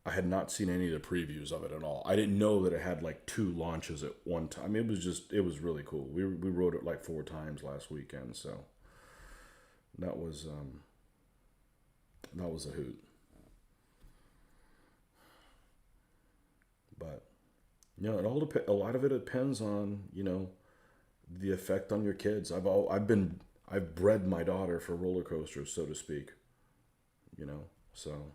I had not seen any of the previews of it at all. I didn't know that it had like 2 launches at one time. It was really cool. We rode it like 4 times last weekend, so that was a hoot. But you know, a lot of it depends on, you know, the effect on your kids. I've bred my daughter for roller coasters, so to speak. You know, so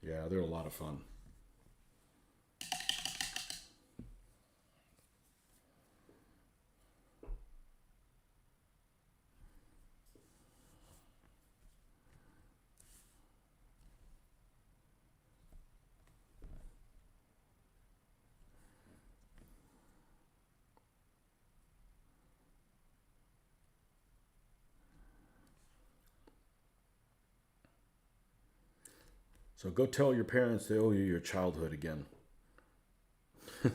yeah, they're a lot of fun. So go tell your parents they owe you your childhood again. I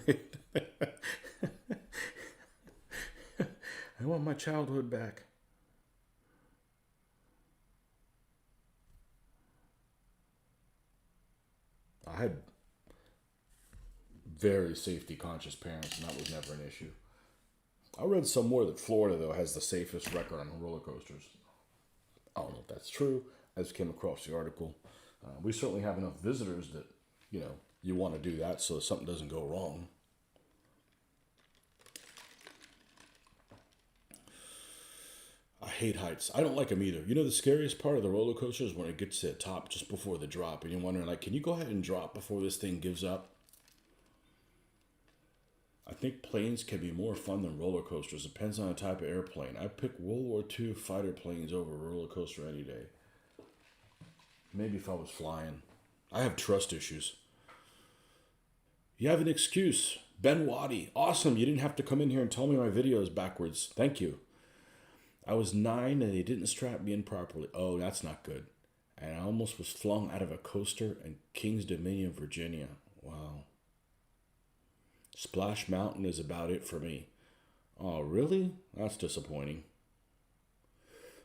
want my childhood back. I had very safety conscious parents, and that was never an issue. I read somewhere that Florida, though, has the safest record on roller coasters. I don't know if that's true. I just came across the article. We certainly have enough visitors that, you know, you want to do that so something doesn't go wrong. I hate heights. I don't like them either. You know, the scariest part of the roller coaster is when it gets to the top just before the drop, and you're wondering, like, can you go ahead and drop before this thing gives up? I think planes can be more fun than roller coasters. Depends on the type of airplane. I pick World War II fighter planes over a roller coaster any day. Maybe if I was flying. I have trust issues. You have an excuse. Ben Waddy. Awesome. You didn't have to come in here and tell me my video is backwards. Thank you. I was 9 and they didn't strap me in properly. Oh, that's not good. And I almost was flung out of a coaster in Kings Dominion, Virginia. Wow. Splash Mountain is about it for me. Oh, really? That's disappointing.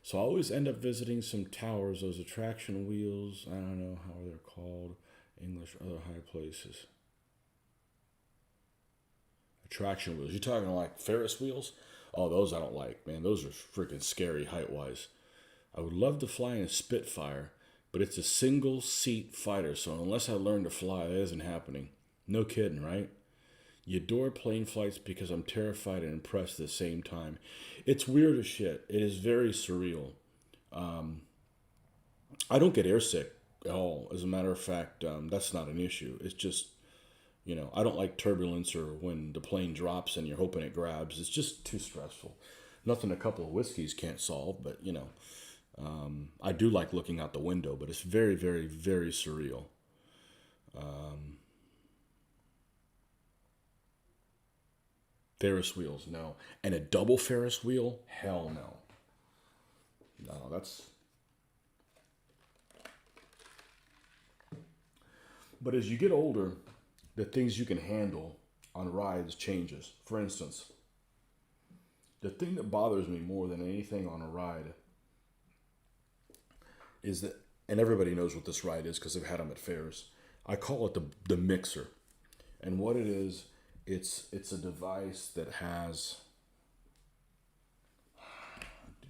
So I always end up visiting some towers, those attraction wheels. I don't know how they're called. English, other high places. Attraction wheels. You talking like Ferris wheels? Oh, those I don't like, man. Those are freaking scary height-wise. I would love to fly in a Spitfire, but it's a single-seat fighter, so unless I learn to fly, that isn't happening. No kidding, right? You adore plane flights because I'm terrified and impressed at the same time. It's weird as shit. It is very surreal. I don't get airsick at all. As a matter of fact, that's not an issue. It's just, you know, I don't like turbulence or when the plane drops and you're hoping it grabs. It's just too stressful. Nothing a couple of whiskeys can't solve, but, you know, I do like looking out the window, but it's very, very, very surreal. Ferris wheels, no. And a double Ferris wheel? Hell no. No, that's. But as you get older, the things you can handle on rides changes. For instance, the thing that bothers me more than anything on a ride is that, and everybody knows what this ride is because they've had them at fairs. I call it the mixer, and what it is, it's a device that has.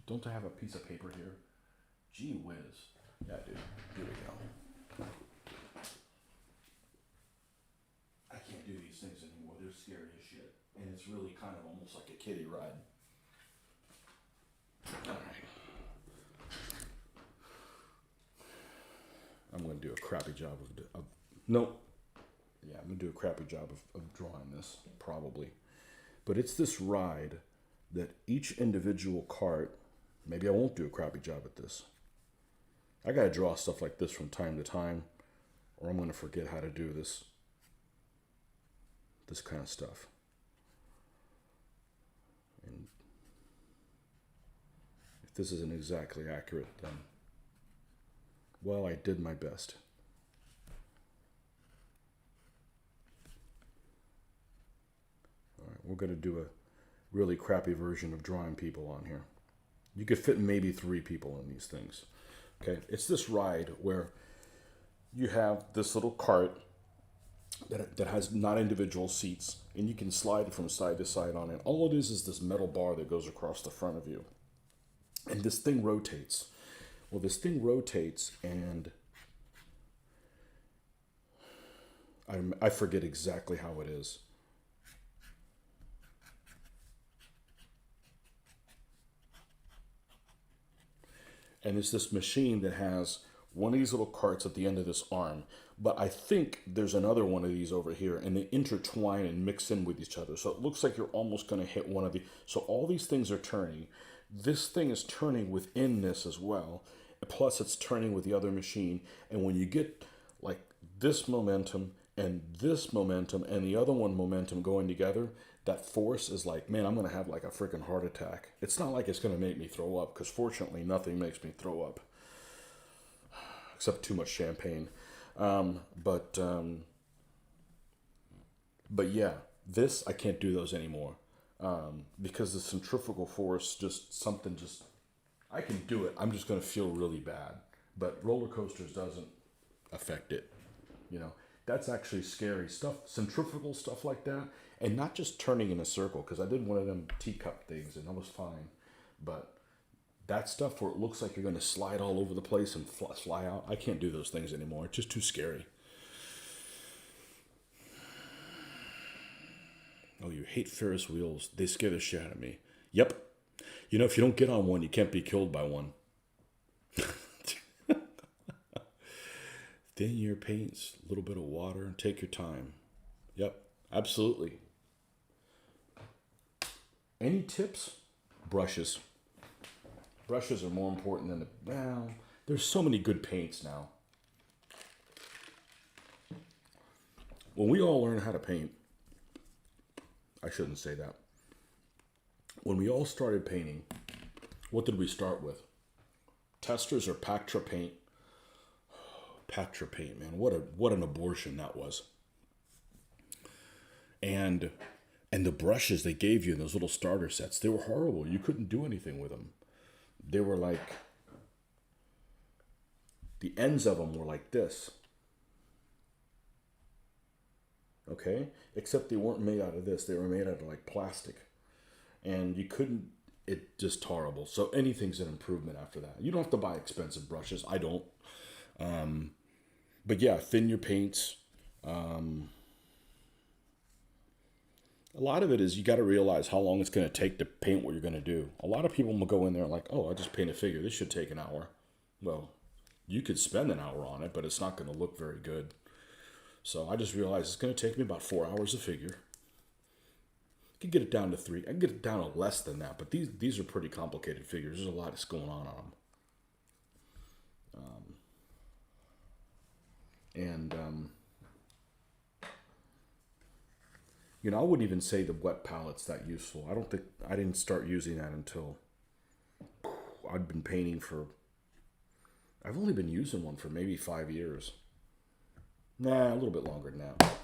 Don't I have a piece of paper here? Gee whiz! Yeah, I do. Here we go. I can't do these things anymore. They're scary as shit, and it's really kind of almost like a kiddie ride. All right. I'm going to do a crappy job of nope. Yeah, I'm going to do a crappy job of drawing this, probably. But it's this ride that each individual cart, maybe I won't do a crappy job at this. I got to draw stuff like this from time to time, or I'm going to forget how to do this kind of stuff. And if this isn't exactly accurate, then, well, I did my best. All right, we're going to do a really crappy version of drawing people on here. You could fit maybe 3 people in these things. Okay, it's this ride where you have this little cart that has not individual seats, and you can slide from side to side on it. All it is this metal bar that goes across the front of you. And this thing rotates. Well, this thing rotates, and I forget exactly how it is. And it's this machine that has one of these little carts at the end of this arm. But I think there's another one of these over here, and they intertwine and mix in with each other. So it looks like you're almost going to hit one of the... So all these things are turning. This thing is turning within this as well. Plus it's turning with the other machine. And when you get like this momentum and the other one momentum going together, that force is like, man, I'm going to have like a freaking heart attack. It's not like it's going to make me throw up, because fortunately nothing makes me throw up. Except too much champagne. But yeah, this, I can't do those anymore. Because the centrifugal force, I can do it. I'm just going to feel really bad. But roller coasters doesn't affect it. You know, that's actually scary stuff. Centrifugal stuff like that. And not just turning in a circle, because I did one of them teacup things and that was fine. But that stuff where it looks like you're going to slide all over the place and fly out, I can't do those things anymore. It's just too scary. Oh, you hate Ferris wheels. They scare the shit out of me. Yep. You know, if you don't get on one, you can't be killed by one. Thin your paints, a little bit of water, take your time. Yep, absolutely. Any tips? Brushes. Brushes are more important than well, there's so many good paints now. When we all learn how to paint, I shouldn't say that. When we all started painting, what did we start with? Testers or Pactra paint? Pactra paint, man, what an abortion that was. And the brushes they gave you in those little starter sets, they were horrible. You couldn't do anything with them. They were like, the ends of them were like this. Okay? Except they weren't made out of this. They were made out of like plastic. And you couldn't, it just horrible. So anything's an improvement after that. You don't have to buy expensive brushes. I don't. But yeah, thin your paints. A lot of it is you got to realize how long it's going to take to paint what you're going to do. A lot of people will go in there like, oh, I just paint a figure. This should take an hour. Well, you could spend an hour on it, but it's not going to look very good. So I just realized it's going to take me about 4 hours a figure. I can get it down to 3. I can get it down to less than that, but these are pretty complicated figures. There's a lot that's going on them. You know, I wouldn't even say the wet palette's that useful. I didn't start using that until I'd been painting for, I've only been using one for maybe 5 years. Nah, a little bit longer than that.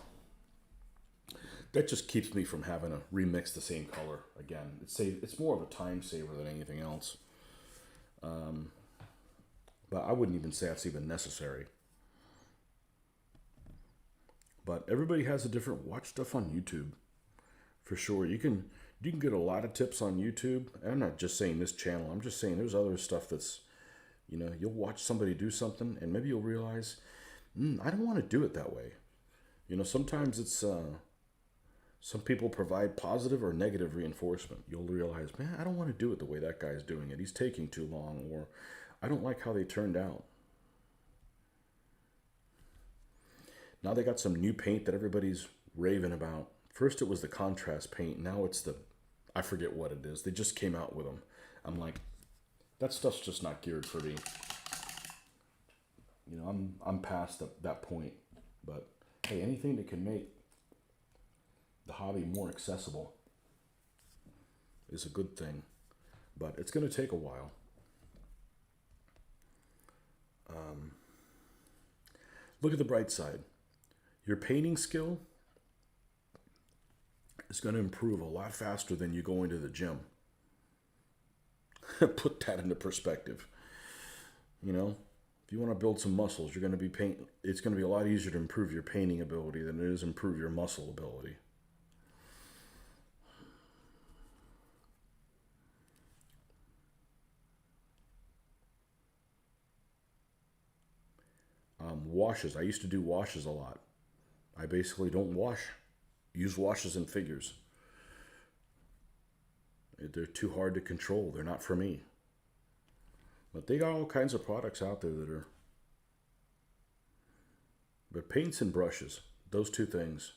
That just keeps me from having to remix the same color again. It's more of a time saver than anything else. But I wouldn't even say that's even necessary. But everybody has a different, watch stuff on YouTube. For sure. You can get a lot of tips on YouTube. And I'm not just saying this channel. I'm just saying there's other stuff that's, you know, you'll watch somebody do something and maybe you'll realize, I don't want to do it that way. You know, sometimes it's, some people provide positive or negative reinforcement. You'll realize, man, I don't want to do it the way that guy's doing it. He's taking too long, or I don't like how they turned out. Now they got some new paint that everybody's raving about. First it was the contrast paint. Now it's the, I forget what it is. They just came out with them. I'm like, that stuff's just not geared for me. You know, I'm past that point. But hey, anything that can make the hobby more accessible is a good thing. But it's going to take a while. Look at the bright side. Your painting skill is going to improve a lot faster than you going to the gym. Put that into perspective. You know, if you want to build some muscles, you're going to be it's going to be a lot easier to improve your painting ability than it is improve your muscle ability. Washes. I used to do washes a lot. I basically don't use washes and figures. They're too hard to control. They're not for me. But they got all kinds of products out there that are. But paints and brushes, those two things.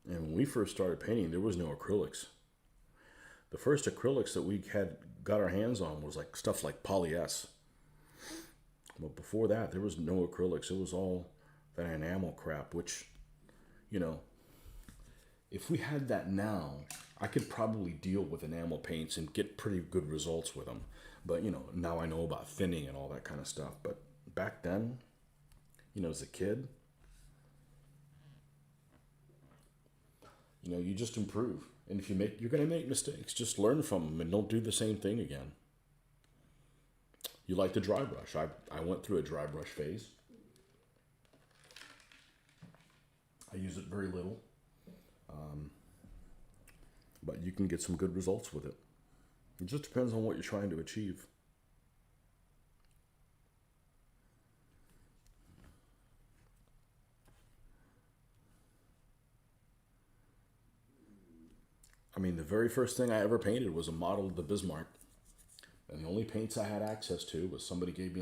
And when we first started painting, there was no acrylics. The first acrylics that we got our hands on was like stuff like Poly S. But before that, there was no acrylics. It was all that enamel crap, which, you know, if we had that now, I could probably deal with enamel paints and get pretty good results with them. But, you know, now I know about thinning and all that kind of stuff. But back then, you know, as a kid, you know, you just improve. And if you're going to make mistakes, just learn from them and don't do the same thing again. You like the dry brush. I went through a dry brush phase. I use it very little. But you can get some good results with it. It just depends on what you're trying to achieve. I mean, the very first thing I ever painted was a model of the Bismarck. And the only paints I had access to was somebody gave me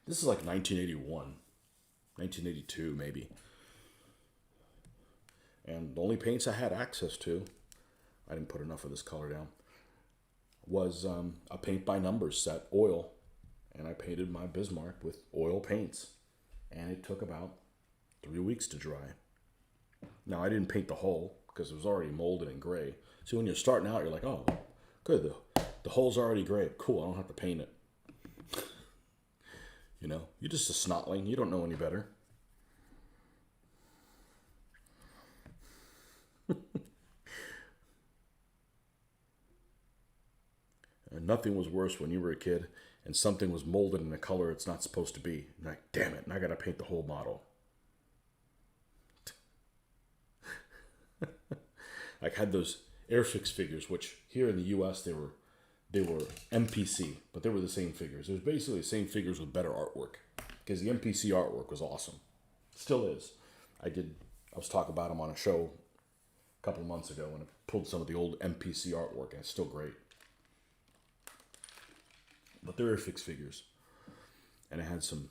this is like 1981, 1982 maybe. And the only paints I had access to, I didn't put enough of this color down, was a paint by numbers set, oil. And I painted my Bismarck with oil paints. And it took about 3 weeks to dry. Now, I didn't paint the hull because it was already molded and gray. So when you're starting out, you're like, oh, good, the hull's already gray. Cool, I don't have to paint it. You know, you're just a snotling. You don't know any better. And nothing was worse when you were a kid and something was molded in a color it's not supposed to be. You're like, damn it, and I got to paint the whole model. I had those Airfix figures, which here in the U.S. they were MPC, but they were the same figures. It was basically the same figures with better artwork because the MPC artwork was awesome. Still is. I was talking about them on a show a couple of months ago and I pulled some of the old MPC artwork and it's still great. But they're Airfix figures. And it had some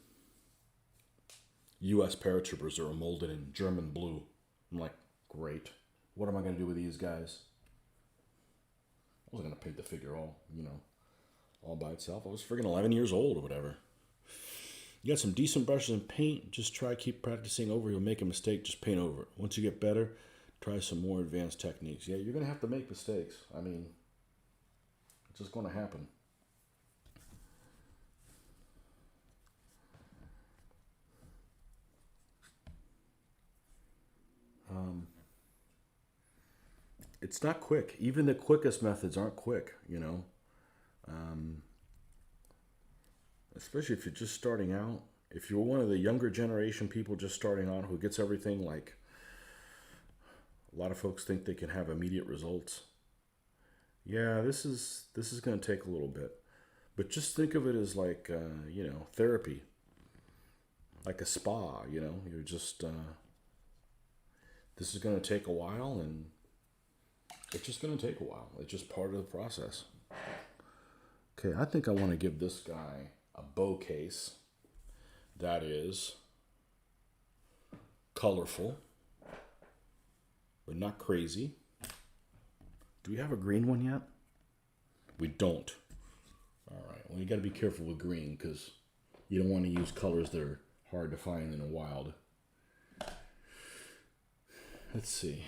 U.S. paratroopers that were molded in German blue. I'm like, great. What am I going to do with these guys? I wasn't going to paint the figure all by itself. I was friggin' 11 years old or whatever. You got some decent brushes and paint. Just keep practicing over. You'll make a mistake, just paint over it. Once you get better, try some more advanced techniques. Yeah, you're going to have to make mistakes. I mean, it's just going to happen. It's not quick. Even the quickest methods aren't quick, you know. Especially if you're just starting out. If you're one of the younger generation people just starting out who gets everything like a lot of folks think they can have immediate results. Yeah, this is going to take a little bit. But just think of it as like, therapy. Like a spa, you know. You're just, this is going to take a while and it's just going to take a while. It's just part of the process. Okay, I think I want to give this guy a bow case that is colorful, but not crazy. Do we have a green one yet? We don't. All right. Well, you got to be careful with green because you don't want to use colors that are hard to find in the wild. Let's see.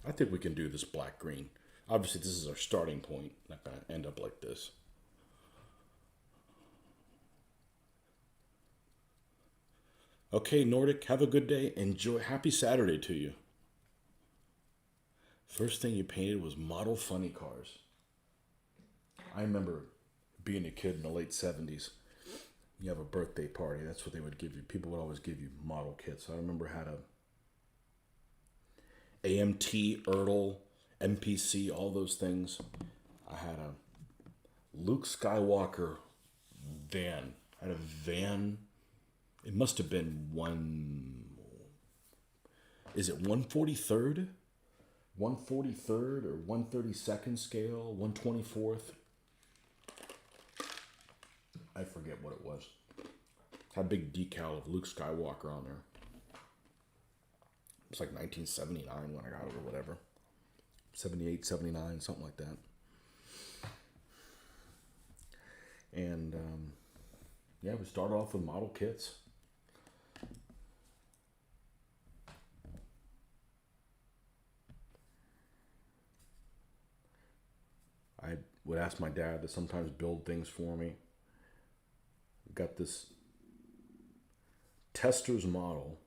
I think we can do this black-green. Obviously, this is our starting point. Not going to end up like this. Okay, Nordic, have a good day. Enjoy. Happy Saturday to you. First thing you painted was model funny cars. I remember being a kid in the late 70s. You have a birthday party. That's what they would give you. People would always give you model kits. I remember had a AMT, Ertl, MPC, all those things. I had a Luke Skywalker van. I had a van. It must have been is it 143rd? 143rd or 132nd scale? 124th? I forget what it was. Had a big decal of Luke Skywalker on there. It was like 1979 when I got it or whatever. 78, 79, something like that. And yeah, we started off with model kits. I would ask my dad to sometimes build things for me. Got this Tester's model.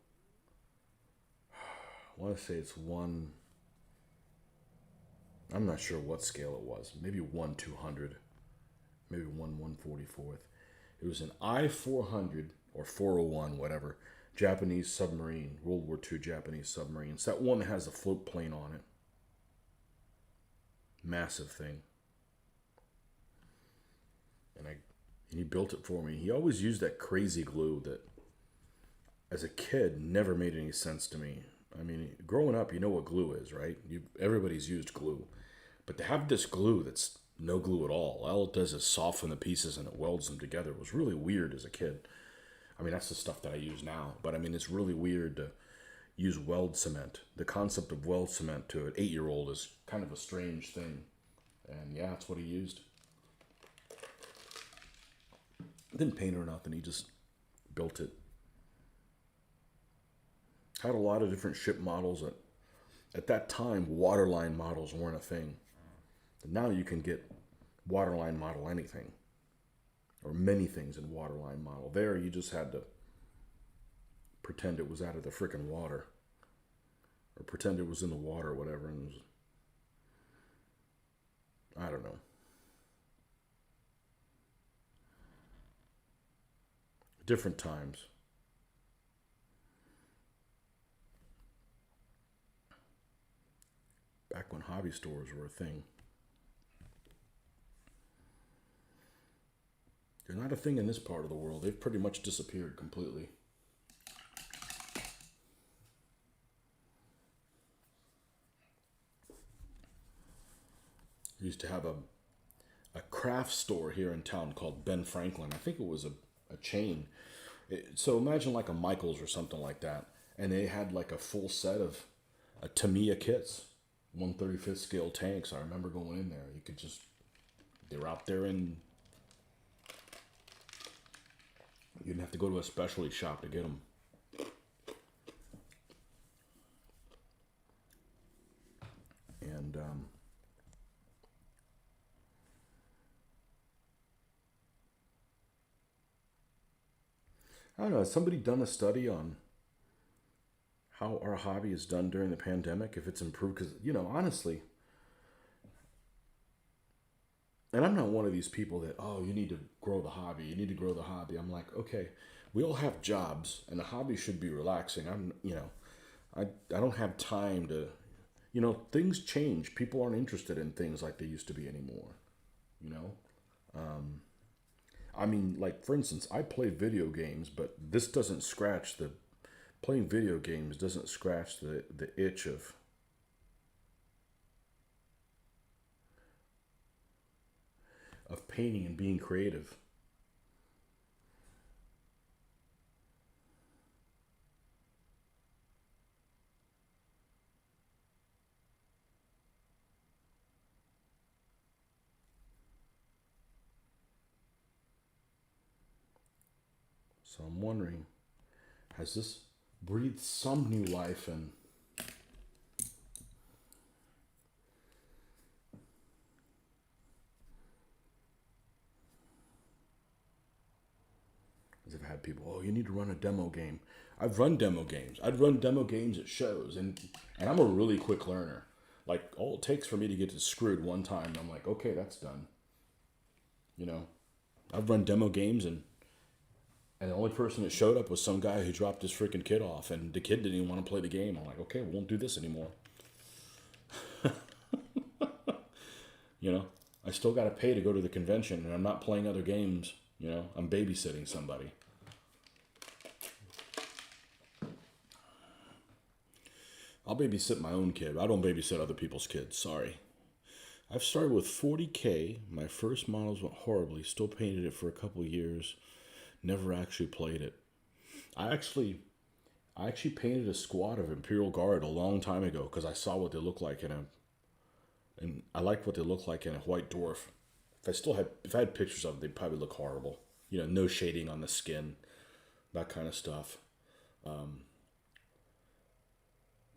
I want to say it's one. I'm not sure what scale it was. Maybe 1/200, maybe 1/144th. It was an I-400 or 401, whatever, Japanese submarine, World War II Japanese submarine. It's that one that has a float plane on it. Massive thing. And he built it for me. He always used that crazy glue that, as a kid, never made any sense to me. I mean, growing up, you know what glue is, right? Everybody's used glue. But to have this glue that's no glue at all it does is soften the pieces and it welds them together. It was really weird as a kid. I mean, that's the stuff that I use now. But I mean, it's really weird to use weld cement. The concept of weld cement to an 8-year-old is kind of a strange thing. And yeah, that's what he used. Didn't paint or nothing. He just built it. Had a lot of different ship models. At that time, waterline models weren't a thing. But now you can get waterline model anything. Or many things in waterline model. There, you just had to pretend it was out of the frickin' water. Or pretend it was in the water or whatever. And it was, I don't know. Different times. Back when hobby stores were a thing. They're not a thing in this part of the world. They've pretty much disappeared completely. We used to have a craft store here in town called Ben Franklin. I think it was a chain. So imagine like a Michael's or something like that. And they had like a full set of Tamiya kits. 1/35th scale tanks. I remember going in there. You could just, they were out there and you didn't have to go to a specialty shop to get them. And I don't know, has somebody done a study on how our hobby is done during the pandemic, if it's improved? Because, you know, honestly, and I'm not one of these people that, oh, you need to grow the hobby. You need to grow the hobby. I'm like, okay, we all have jobs and the hobby should be relaxing. I don't have time to, things change. People aren't interested in things like they used to be anymore, you know? I mean, like, for instance, I play video games, but this doesn't scratch playing video games doesn't scratch the itch of of painting and being creative. So I'm wondering, has this breathed some new life in? I've had people, oh, you need to run a demo game. I've run demo games. I'd run demo games at shows, and I'm a really quick learner. Like, all it takes for me to get to screwed one time, I'm like, okay, that's done. You know, I've run demo games, and the only person that showed up was some guy who dropped his freaking kid off, and the kid didn't even want to play the game. I'm like, okay, we won't do this anymore. You know, I still got to pay to go to the convention, and I'm not playing other games. You know, I'm babysitting somebody. I'll babysit my own kid. I don't babysit other people's kids. Sorry. I've started with 40K. My first models went horribly. Still painted it for a couple years. Never actually played it. I actually painted a squad of Imperial Guard a long time ago because I saw what they look like and I liked what they look like in a White Dwarf. If I had pictures of them, they'd probably look horrible. You know, no shading on the skin, that kind of stuff.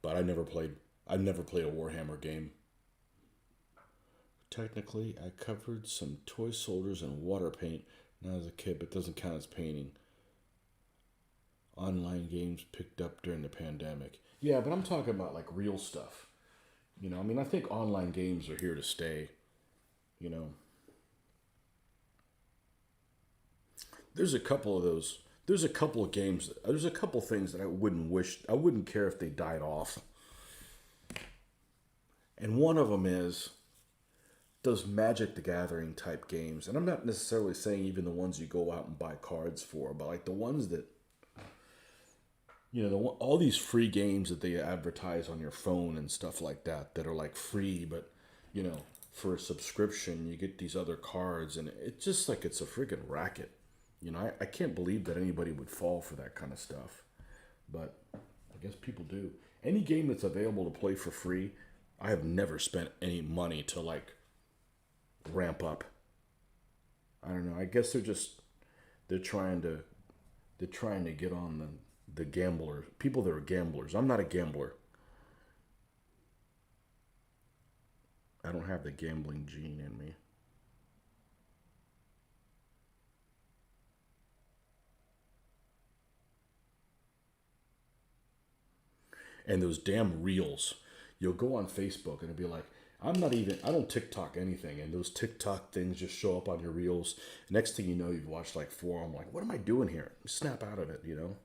But I've never played a Warhammer game. Technically, I covered some toy soldiers in water paint not as a kid, but it doesn't count as painting. Online games picked up during the pandemic. Yeah, but I'm talking about like real stuff. You know, I mean, I think online games are here to stay. You know, there's a couple of those. There's a couple of games. There's a couple things that I wouldn't care if they died off. And one of them is those Magic the Gathering type games. And I'm not necessarily saying even the ones you go out and buy cards for, but like the ones that, you know, all these free games that they advertise on your phone and stuff like that are like free, but, you know, for a subscription, you get these other cards, and it's just like it's a freaking racket. You know, I can't believe that anybody would fall for that kind of stuff. But I guess people do. Any game that's available to play for free, I have never spent any money to like ramp up. I don't know. I guess they're trying to get on the gamblers, people that are gamblers. I'm not a gambler. I don't have the gambling gene in me. And those damn reels. You'll go on Facebook and it'll be like, I don't TikTok anything. And those TikTok things just show up on your reels. Next thing you know, you've watched like four. I'm like, what am I doing here? Snap out of it, you know?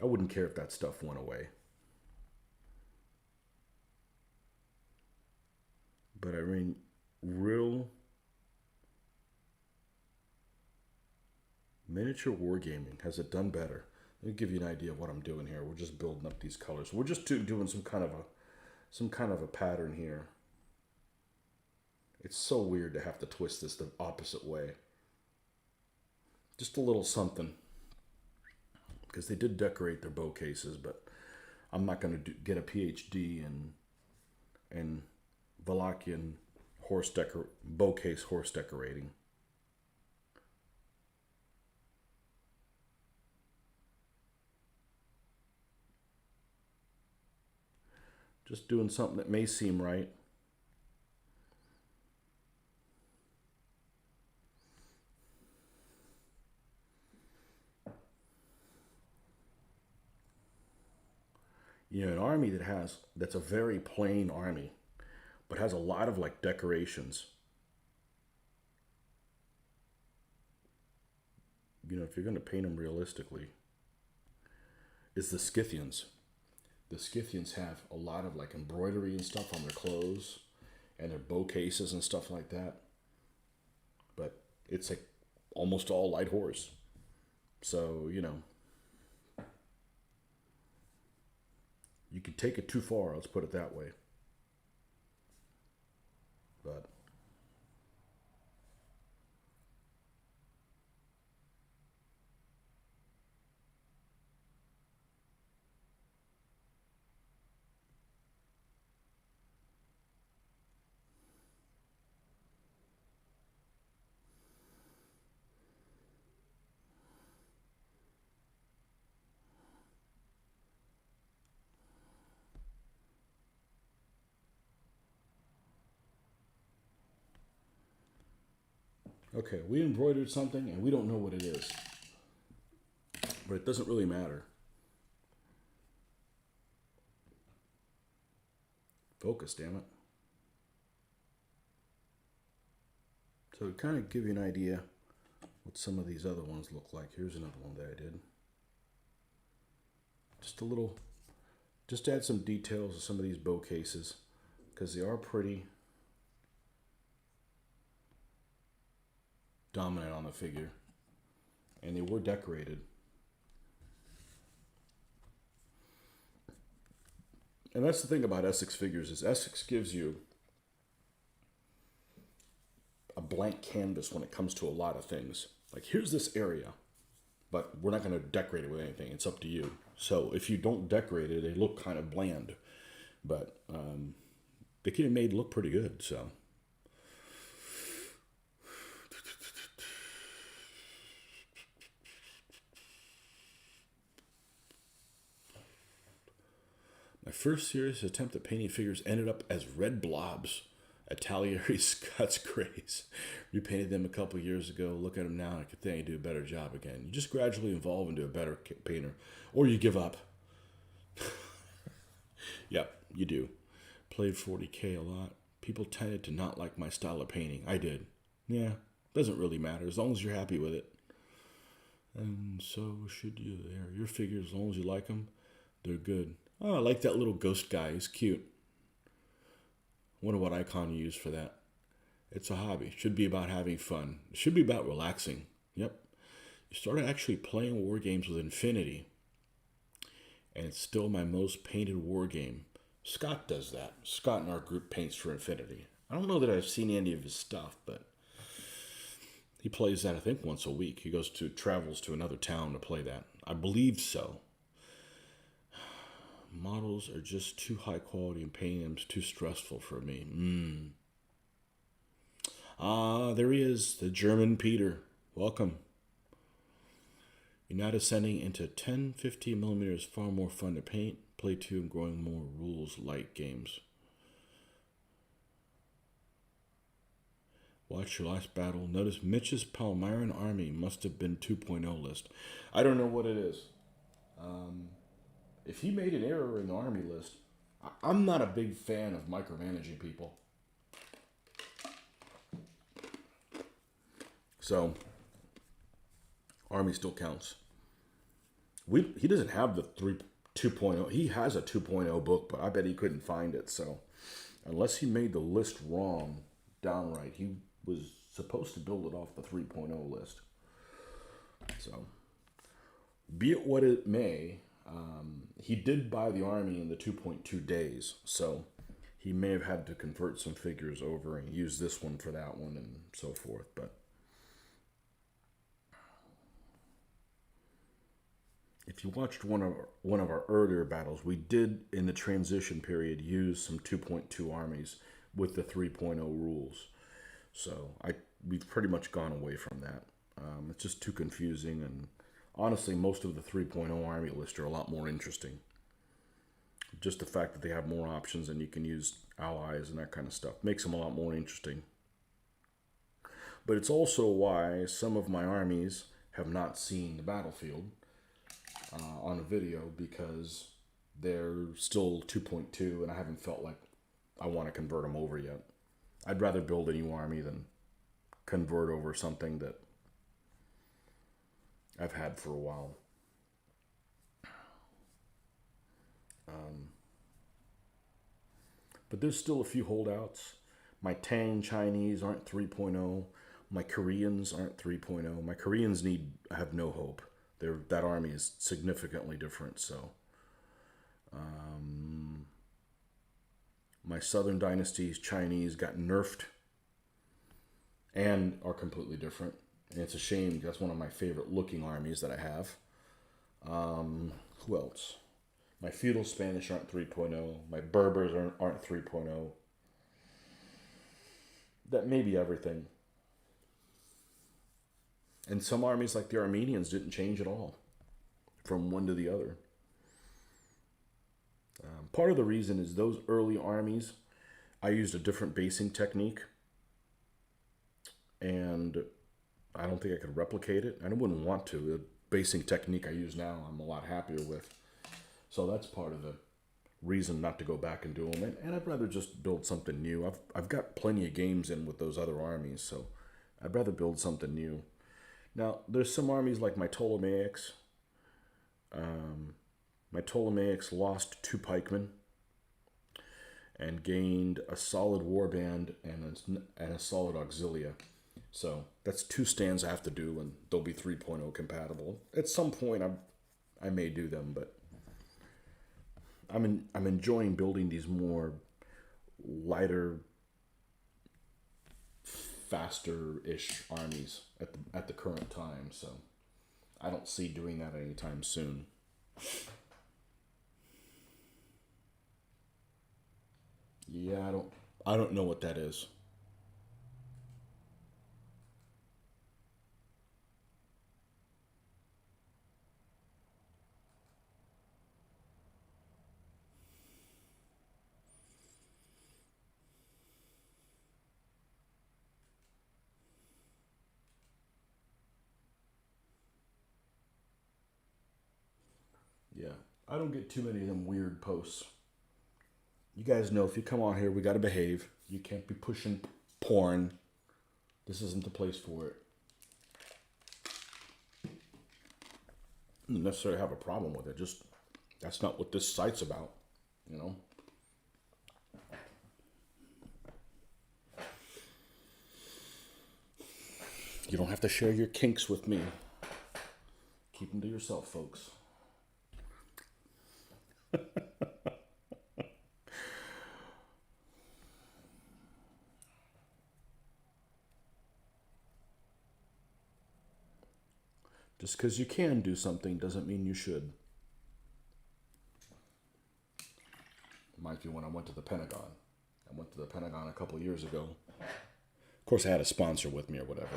I wouldn't care if that stuff went away. But I mean, real miniature wargaming, has it done better? Let me give you an idea of what I'm doing here. We're just building up these colors. We're just doing some kind of a pattern here. It's so weird to have to twist this the opposite way. Just a little something. Because they did decorate their bow cases, but I'm not going to get a PhD in Wallachian bow case horse decorating. Just doing something that may seem right. You know, an army that's a very plain army, but has a lot of like decorations. You know, if you're going to paint them realistically, is the Scythians. The Scythians have a lot of like embroidery and stuff on their clothes and their bow cases and stuff like that. But it's like almost all light horse. So, you know, you could take it too far, let's put it that way. But Okay, we embroidered something and we don't know what it is. But it doesn't really matter. Focus, damn it. So to kind of give you an idea what some of these other ones look like. Here's another one that I did. Just a little, just to add some details to some of these bow cases, because they are pretty dominant on the figure, and they were decorated. And that's the thing about Essex figures, is Essex gives you a blank canvas when it comes to a lot of things. Like, here's this area, but we're not going to decorate it with anything. It's up to you. So if you don't decorate it, they look kind of bland. But they can be made look pretty good, so. My first serious attempt at painting figures ended up as red blobs at Tallieri Scott's Grays. Repainted them a couple years ago. Look at them now and I could think I do a better job again. You just gradually evolve into a better painter. Or you give up. Yep, you do. Played 40K a lot. People tended to not like my style of painting. I did. Yeah, doesn't really matter as long as you're happy with it. And so should you. Your figures, as long as you like them, they're good. Oh, I like that little ghost guy. He's cute. Wonder what icon you use for that. It's a hobby. It should be about having fun. It should be about relaxing. Yep. You started actually playing war games with Infinity. And it's still my most painted war game. Scott does that. Scott in our group paints for Infinity. I don't know that I've seen any of his stuff, but he plays that, I think, once a week. He travels to another town to play that. I believe so. Models are just too high quality and painting them is too stressful for me. Ah, there he is, the German Peter. Welcome. You're now descending into 10-15 millimeters, far more fun to paint, play to, and growing more rules-light games. Watch your last battle. Notice Mitch's Palmyran army must have been 2.0 list. I don't know what it is. If he made an error in the army list, I'm not a big fan of micromanaging people. So, army still counts. He doesn't have the 2.0. He has a 2.0 book, but I bet he couldn't find it. So, unless he made the list wrong downright, he was supposed to build it off the 3.0 list. So, be it what it may, he did buy the army in the 2.2 days, so he may have had to convert some figures over and use this one for that one and so forth. But if you watched one of our earlier battles, we did in the transition period use some 2.2 armies with the 3.0 rules. So we've pretty much gone away from that. It's just too confusing, and honestly, most of the 3.0 army lists are a lot more interesting. Just the fact that they have more options and you can use allies and that kind of stuff makes them a lot more interesting. But it's also why some of my armies have not seen the battlefield on a video, because they're still 2.2 and I haven't felt like I want to convert them over yet. I'd rather build a new army than convert over something that I've had for a while. But there's still a few holdouts. My Tang Chinese aren't 3.0. My Koreans aren't 3.0. My Koreans have no hope. That army is significantly different. So, my Southern Dynasty's Chinese got nerfed and are completely different. And it's a shame. That's one of my favorite looking armies that I have. Who else? My feudal Spanish aren't 3.0. My Berbers aren't 3.0. That may be everything. And some armies, like the Armenians, didn't change at all from one to the other. Part of the reason is those early armies, I used a different basing technique. And I don't think I could replicate it. I wouldn't want to. The basing technique I use now, I'm a lot happier with. So that's part of the reason not to go back and do them. And I'd rather just build something new. I've got plenty of games in with those other armies, so I'd rather build something new. Now, there's some armies like my Ptolemaics. My Ptolemaics lost 2 pikemen and gained a solid warband and a solid auxilia. So that's 2 stands I have to do, and they'll be 3.0 compatible. At some point, I may do them, but I'm enjoying building these more lighter, faster-ish armies at the current time. So I don't see doing that anytime soon. Yeah, I don't know what that is. Yeah, I don't get too many of them weird posts. You guys know if you come on here, we gotta behave. You can't be pushing porn. This isn't the place for it. I don't necessarily have a problem with it. Just that's not what this site's about, you know. You don't have to share your kinks with me. Keep them to yourself, folks. Just because you can do something doesn't mean you should. Reminds me when I went to the Pentagon. I went to the Pentagon a couple of years ago. Of course, I had a sponsor with me or whatever.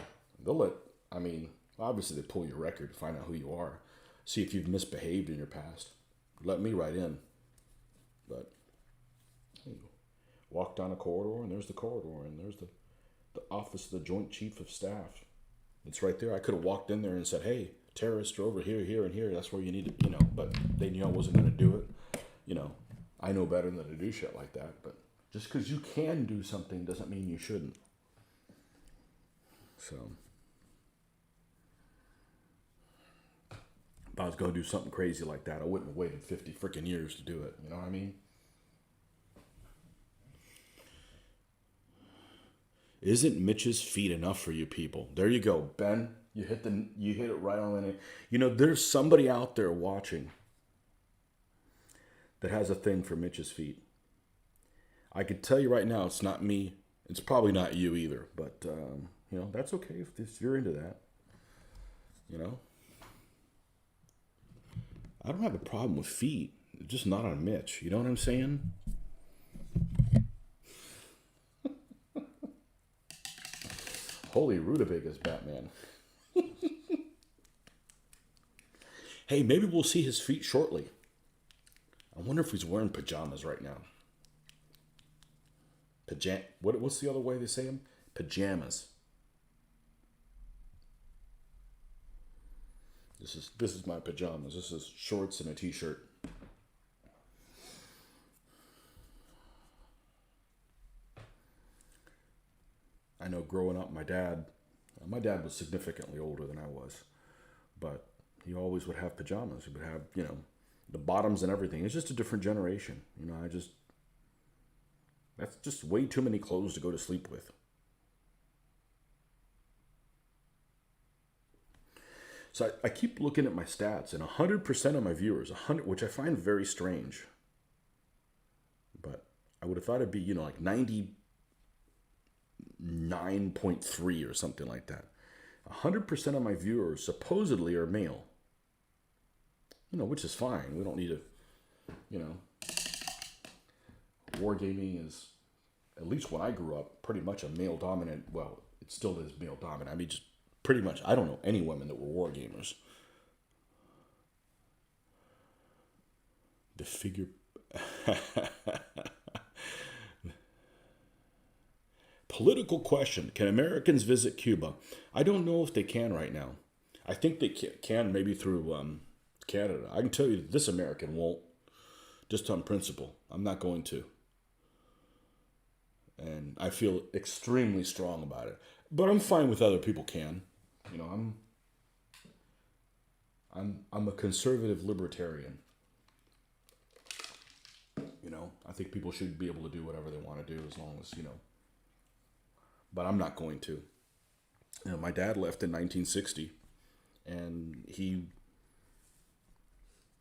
Obviously they pull your record, find out who you are, see if you've misbehaved in your past. Let me right in. But you walk down a corridor, and there's the corridor, and there's the office of the Joint Chief of Staff. It's right there. I could have walked in there and said, hey, terrorists are over here, here, and here. That's where you need to, but they knew I wasn't going to do it. I know better than to do shit like that. But just because you can do something doesn't mean you shouldn't. So, if I was going to do something crazy like that, I wouldn't have waited 50 freaking years to do it. You know what I mean? Isn't Mitch's feet enough for you people? There you go, Ben. You hit it right on the name. There's somebody out there watching that has a thing for Mitch's feet. I could tell you right now, it's not me. It's probably not you either. But that's okay if you're into that. I don't have a problem with feet, just not on Mitch. You know what I'm saying? Holy rutabagas, Batman. Hey, maybe we'll see his feet shortly. I wonder if he's wearing pajamas right now. What's the other way they say them? Pajamas. This is my pajamas. This is shorts and a t-shirt. I know growing up, my dad was significantly older than I was, but he always would have pajamas. He would have, the bottoms and everything. It's just a different generation. That's just way too many clothes to go to sleep with. So I keep looking at my stats, and 100% of my viewers, which I find very strange, but I would have thought it'd be, like 99.3 or something like that. 100% of my viewers supposedly are male. Which is fine. We don't need to, wargaming is, at least when I grew up, pretty much a male dominant, well, it still is male dominant. Just pretty much, I don't know any women that were wargamers. The political question. Can Americans visit Cuba? I don't know if they can right now. I think they can maybe through Canada. I can tell you this American won't, just on principle. I'm not going to. And I feel extremely strong about it. But I'm fine with other people can. You know, I'm a conservative libertarian. You know, I think people should be able to do whatever they want to do as long as, you know. But I'm not going to. You know, my dad left in 1960, and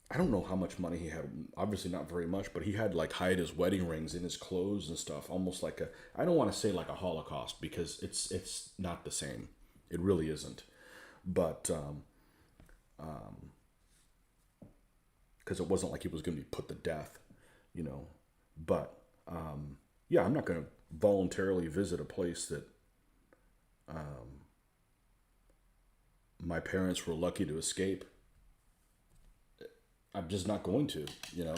I don't know how much money he had. Obviously not very much, but he had like hide his wedding rings in his clothes and stuff. Almost like I don't want to say like a Holocaust because it's not the same. It really isn't. But, because it wasn't like he was going to be put to death, you know. But, yeah, I'm not going to voluntarily visit a place that my parents were lucky to escape. I'm just not going to, you know.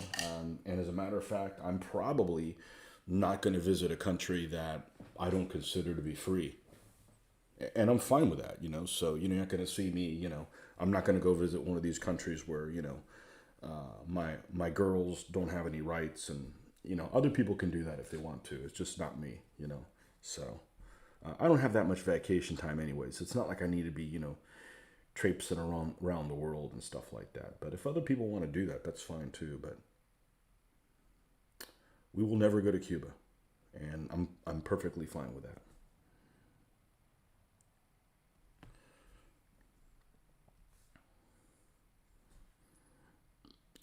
And as a matter of fact, I'm probably not going to visit a country that I don't consider to be free. And I'm fine with that, you know. So you're not going to see me, you know. I'm not going to go visit one of these countries where, you know, my girls don't have any rights, and you know, other people can do that if they want to. It's just not me, you know. So I don't have that much vacation time, anyways. It's not like I need to be, you know, traipsing around the world and stuff like that. But if other people want to do that, that's fine too. But we will never go to Cuba, and I'm perfectly fine with that.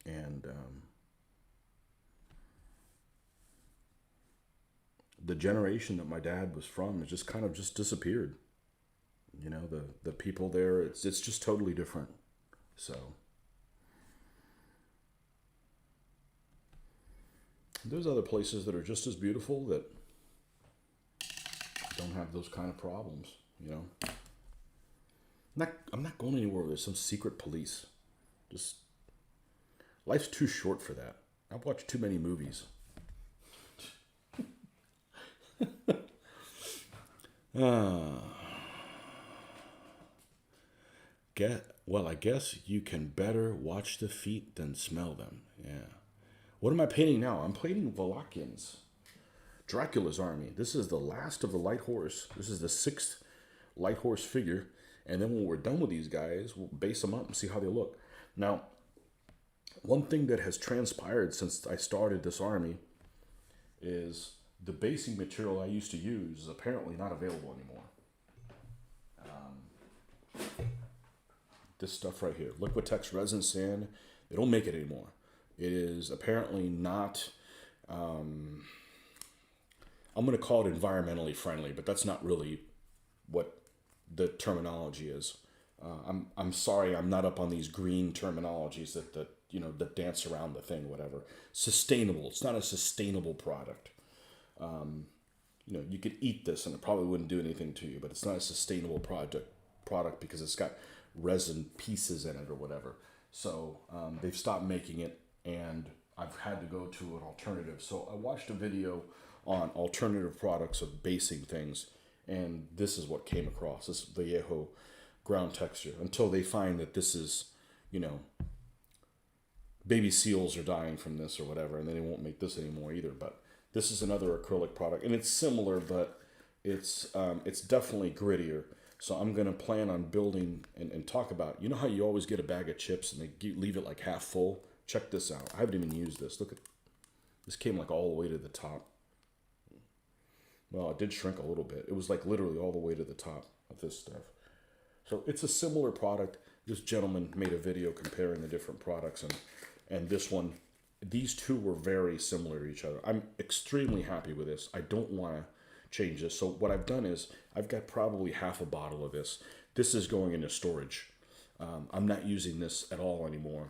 And the generation that my dad was from has just kind of just disappeared. You know, the people there, it's just totally different. So there's other places that are just as beautiful that don't have those kind of problems, you know. I'm not going anywhere where there's some secret police. Just life's too short for that. I've watched too many movies. uh, I guess you can better watch the feet than smell them. Yeah. What am I painting now? I'm painting Wallachians. Dracula's army. This is the last of the light horse. This is the 6th light horse figure. And then when we're done with these guys, we'll base them up and see how they look. Now, one thing that has transpired since I started this army is the basing material I used to use is apparently not available anymore. This stuff right here, Liquitex resin sand, they don't make it anymore. It is apparently not, I'm going to call it environmentally friendly, but that's not really what the terminology is. I'm sorry, I'm not up on these green terminologies that you know, that dance around the thing, whatever. Sustainable. It's not a sustainable product. You know, you could eat this and it probably wouldn't do anything to you, but it's not a sustainable product because it's got resin pieces in it or whatever. So they've stopped making it, and I've had to go to an alternative. So I watched a video on alternative products of basing things, and this is what came across, this Vallejo ground texture, until they find that this is, you know, baby seals are dying from this or whatever, and then they won't make this anymore either. But this is another acrylic product, and it's similar, but it's definitely grittier. So I'm going to plan on building and talk about, you know how you always get a bag of chips and they leave it like half full? Check this out. I haven't even used this. Look at this, came like all the way to the top. Well, it did shrink a little bit. It was like literally all the way to the top of this stuff. So it's a similar product. This gentleman made a video comparing the different products, and this one, these two were very similar to each other. I'm extremely happy with this. I don't want to change this. So what I've done is I've got probably half a bottle of this. This is going into storage. I'm not using this at all anymore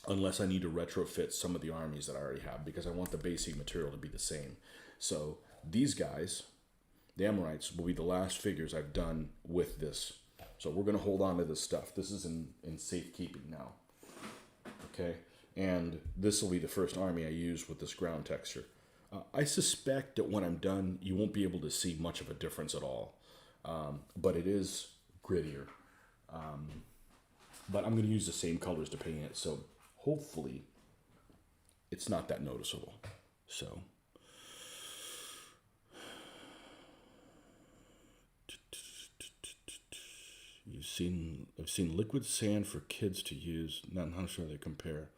unless I need to retrofit some of the armies that I already have, because I want the basic material to be the same. So these guys, the Amorites, will be the last figures I've done with this. So we're going to hold on to this stuff. This is in safekeeping now. Okay? And this will be the first army I use with this ground texture. I suspect that when I'm done, you won't be able to see much of a difference at all. But it is grittier. But I'm going to use the same colors to paint it, so hopefully it's not that noticeable. So I've seen liquid sand for kids to use. Not sure they compare.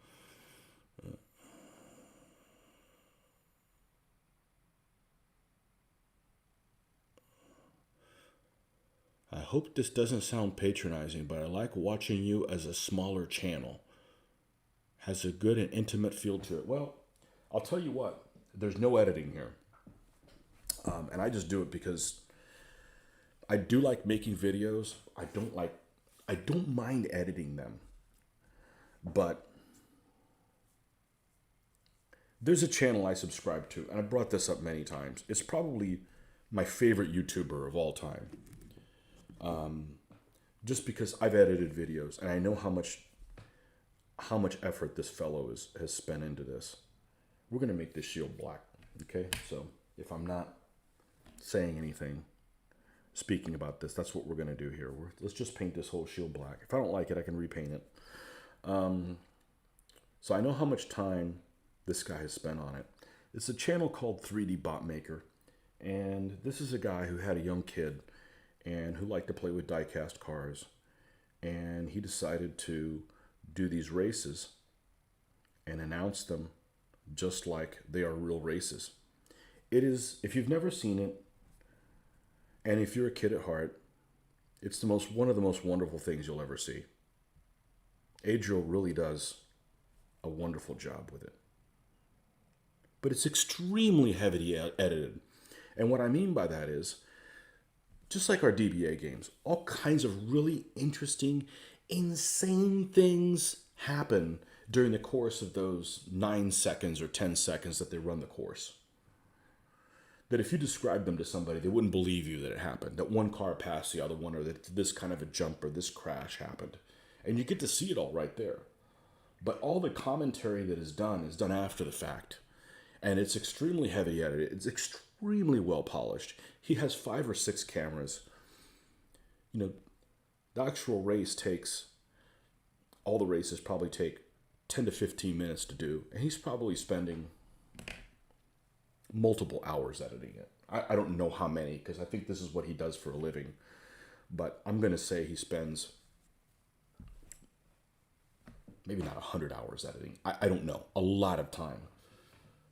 I hope this doesn't sound patronizing, but I like watching you as a smaller channel. Has a good and intimate feel to it. Well, I'll tell you what, there's no editing here. And I just do it because I do like making videos. I don't mind editing them. But there's a channel I subscribe to, and I brought this up many times. It's probably my favorite YouTuber of all time. Just because I've edited videos and I know how much effort this fellow has spent into this. We're going to make this shield black, okay? So if I'm not saying anything, speaking about this, that's what we're going to do here. Let's just paint this whole shield black. If I don't like it, I can repaint it. So I know how much time this guy has spent on it. It's a channel called 3D Bot Maker, and this is a guy who had a young kid and who liked to play with die-cast cars, and he decided to do these races and announce them just like they are real races. It is, if you've never seen it, and if you're a kid at heart, it's one of the most wonderful things you'll ever see. Adriel really does a wonderful job with it. But it's extremely heavily edited. And what I mean by that is, just like our DBA games, all kinds of really interesting, insane things happen during the course of those 9 seconds or 10 seconds that they run the course. That if you describe them to somebody, they wouldn't believe you that it happened. That one car passed the other one, or that this kind of a jump or this crash happened. And you get to see it all right there. But all the commentary that is done after the fact. And it's extremely heavy edited. It's extremely well polished. He has 5 or 6 cameras. You know, the actual race all the races probably take 10 to 15 minutes to do. And he's probably spending multiple hours editing it. I don't know how many, because I think this is what he does for a living. But I'm going to say he spends maybe not 100 hours editing. I don't know. A lot of time.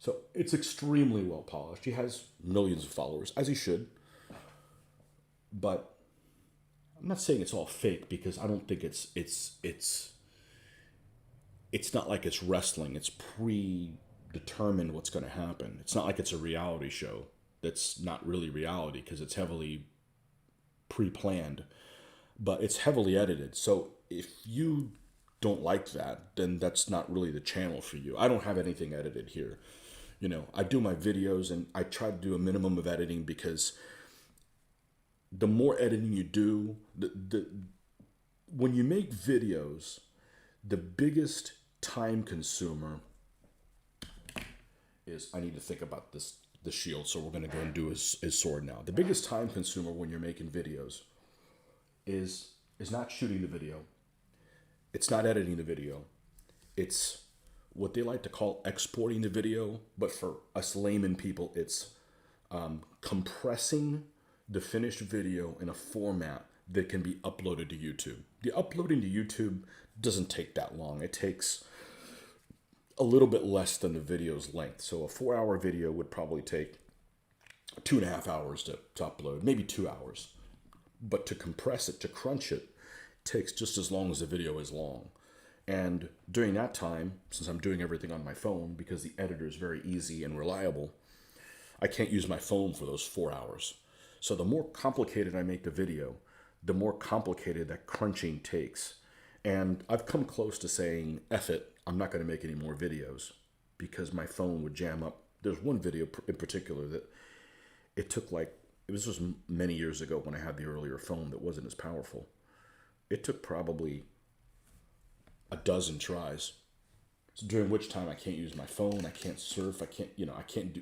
So it's extremely well polished. He has millions of followers, as he should. But I'm not saying it's all fake, because I don't think it's not like it's wrestling. It's predetermined what's going to happen. It's not like it's a reality show that's not really reality, because it's heavily pre-planned. But it's heavily edited. So if you don't like that, then that's not really the channel for you. I don't have anything edited here. You know, I do my videos and I try to do a minimum of editing, because the more editing you do, when you make videos, the biggest time consumer is, I need to think about the shield, so we're going to go and do his sword now. The biggest time consumer when you're making videos is not shooting the video. It's not editing the video. It's what they like to call exporting the video, but for us layman people, it's compressing the finished video in a format that can be uploaded to YouTube. The uploading to YouTube doesn't take that long. It takes a little bit less than the video's length. So a 4-hour video would probably take 2.5 hours to upload, maybe 2 hours. But to compress it, to crunch it, takes just as long as the video is long. And during that time, since I'm doing everything on my phone, because the editor is very easy and reliable, I can't use my phone for those 4 hours. So the more complicated I make the video, the more complicated that crunching takes. And I've come close to saying, F it, I'm not going to make any more videos, because my phone would jam up. There's one video in particular that it took it was just many years ago when I had the earlier phone that wasn't as powerful. It took probably a dozen tries. So during which time I can't use my phone, I can't surf, I can't, I can't do,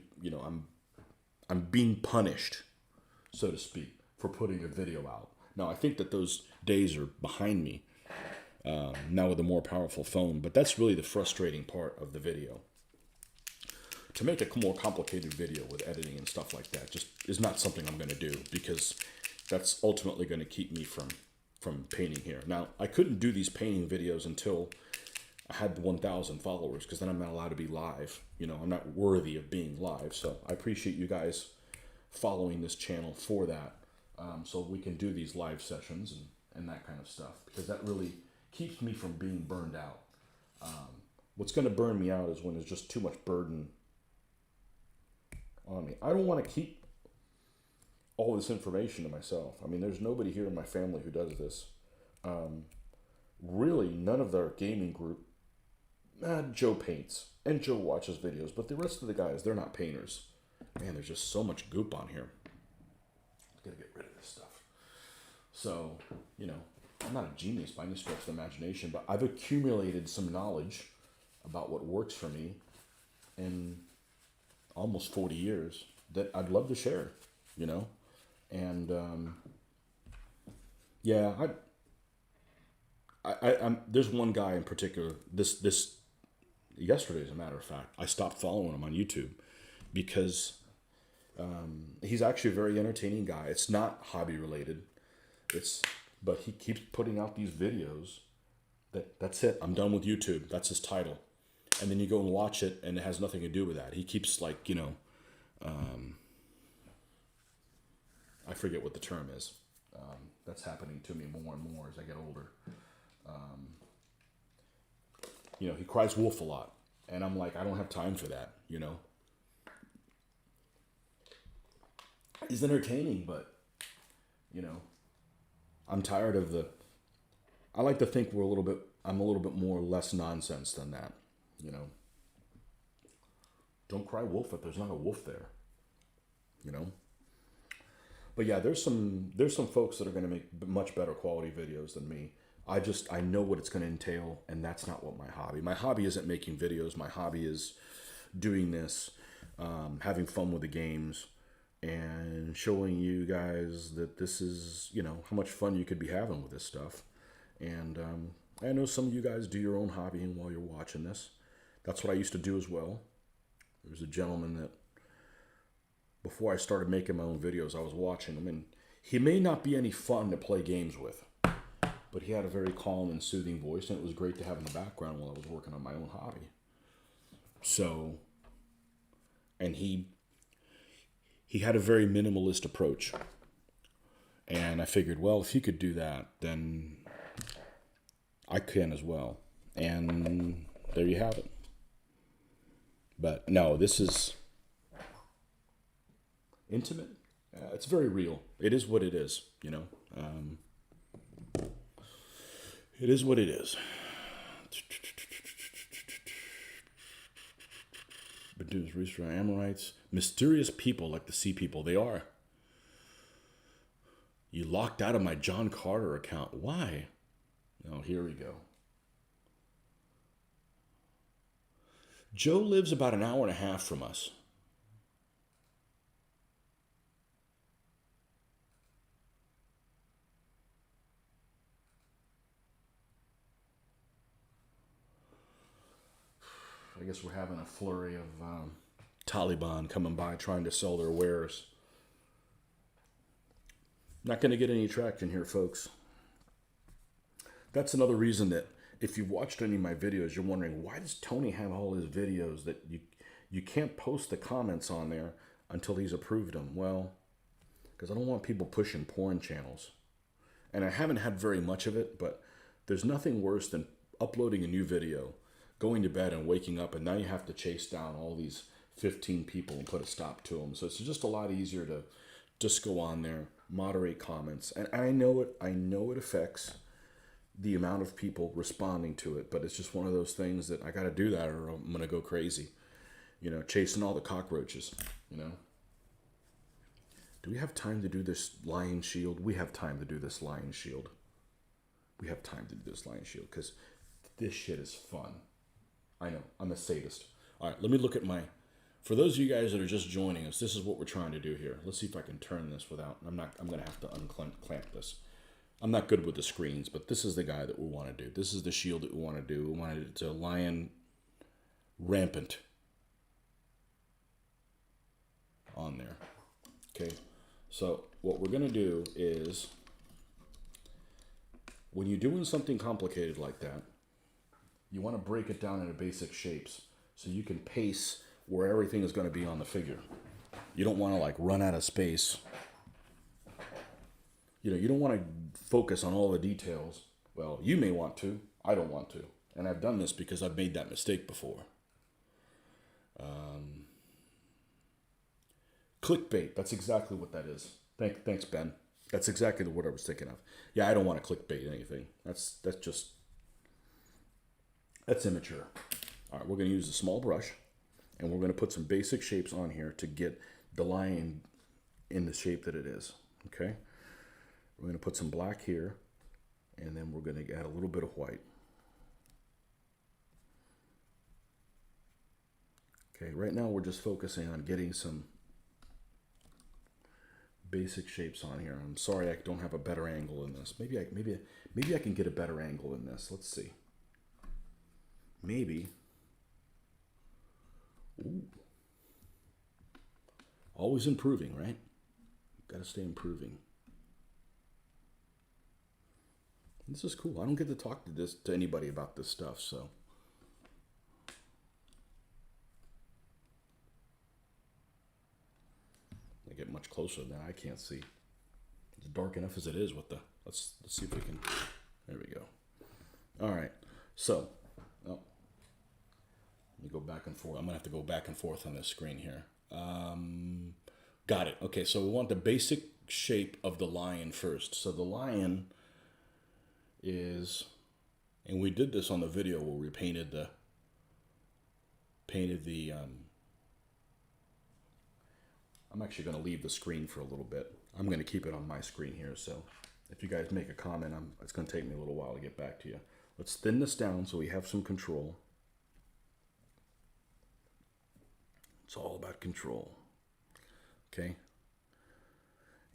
I'm being punished, so to speak, for putting a video out. Now, I think that those days are behind me now with a more powerful phone, but that's really the frustrating part of the video. To make a more complicated video with editing and stuff like that just is not something I'm going to do, because that's ultimately going to keep me from painting here. Now, I couldn't do these painting videos until I had 1,000 followers, because then I'm not allowed to be live. I'm not worthy of being live. So I appreciate you guys following this channel for that, so we can do these live sessions and that kind of stuff, because that really keeps me from being burned out. What's going to burn me out is when there's just too much burden on me. I don't want to keep all this information to myself. I mean, there's nobody here in my family who does this. Really, none of their gaming group. Joe paints and Joe watches videos, but the rest of the guys, they're not painters. Man, there's just so much goop on here. Gotta get rid of this stuff. So, I'm not a genius by any stretch of the imagination, but I've accumulated some knowledge about what works for me in almost 40 years that I'd love to share, and yeah, I'm there's one guy in particular. This yesterday, as a matter of fact, I stopped following him on YouTube because he's actually a very entertaining guy. It's not hobby related. But he keeps putting out these videos that's it. I'm done with YouTube. That's his title. And then you go and watch it, and it has nothing to do with that. He keeps I forget what the term is. That's happening to me more and more as I get older. He cries wolf a lot, and I'm like, I don't have time for that. He's entertaining, but I'm tired of I like to think I'm a little bit more less nonsense than that. Don't cry wolf if there's not a wolf there. But yeah, there's some folks that are going to make much better quality videos than me. I know what it's going to entail, and that's not what my hobby. My hobby isn't making videos. My hobby is doing this, having fun with the games, and showing you guys that this is, how much fun you could be having with this stuff. And I know some of you guys do your own hobbying while you're watching this. That's what I used to do as well. There was a gentleman that, before I started making my own videos, I was watching him, and he may not be any fun to play games with, but he had a very calm and soothing voice, and it was great to have in the background while I was working on my own hobby. So, and he had a very minimalist approach, and I figured, well, if he could do that, then I can as well. And there you have it. But no, this is intimate. It's very real. It is what it is, it is what it is. Been doing this research on Amorites. Mysterious people like the sea people. They are. You locked out of my John Carter account. Why? Oh, here we go. Joe lives about an hour and a half from us. I guess we're having a flurry of Taliban coming by trying to sell their wares. Not going to get any traction here, folks. That's another reason that if you've watched any of my videos, you're wondering, why does Tony have all his videos that you can't post the comments on there until he's approved them? Well, because I don't want people pushing porn channels. And I haven't had very much of it, but there's nothing worse than uploading a new video, going to bed and waking up, and now you have to chase down all these 15 people and put a stop to them. So it's just a lot easier to just go on there, moderate comments. And I know it affects the amount of people responding to it, but it's just one of those things that I got to do that or I'm going to go crazy, chasing all the cockroaches, Do we have time to do this lion shield? We have time to do this lion shield. We have time to do this lion shield because this shit is fun. I know, I'm a sadist. All right, let me look at my... For those of you guys that are just joining us, this is what we're trying to do here. Let's see if I can turn this without... I'm going to have to unclamp this. I'm not good with the screens, but this is the guy that we want to do. This is the shield that we want to do. We wanted it to lion rampant on there. Okay, so what we're going to do is, when you're doing something complicated like that, you want to break it down into basic shapes so you can pace where everything is going to be on the figure. You don't want to like run out of space. You know, you don't want to focus on all the details. Well, you may want to. I don't want to. And I've done this because I've made that mistake before. Clickbait. That's exactly what that is. Thanks, Ben. That's exactly what I was thinking of. Yeah, I don't want to clickbait anything. That's immature. All right, we're going to use a small brush, and we're going to put some basic shapes on here to get the lion in the shape that it is. Okay? We're going to put some black here, and then we're going to add a little bit of white. Okay, right now we're just focusing on getting some basic shapes on here. I'm sorry I don't have a better angle in this. Maybe I can get a better angle in this. Let's see. Maybe. Ooh. Always improving, right? Got to stay improving. This is cool. I don't get to talk to anybody about this stuff, so. I get much closer than I can't see. It's dark enough as it is with the, let's see if we can, there we go. All right, so, oh, let me go back and forth. I'm gonna have to go back and forth on this screen here. Got it. Okay, so we want the basic shape of the lion first. So the lion is, and we did this on the video where we painted the I'm actually going to leave the screen for a little bit. I'm going to keep it on my screen here, so if you guys make a comment, it's going to take me a little while to get back to you. Let's thin this down so we have some control. It's all about control. Okay?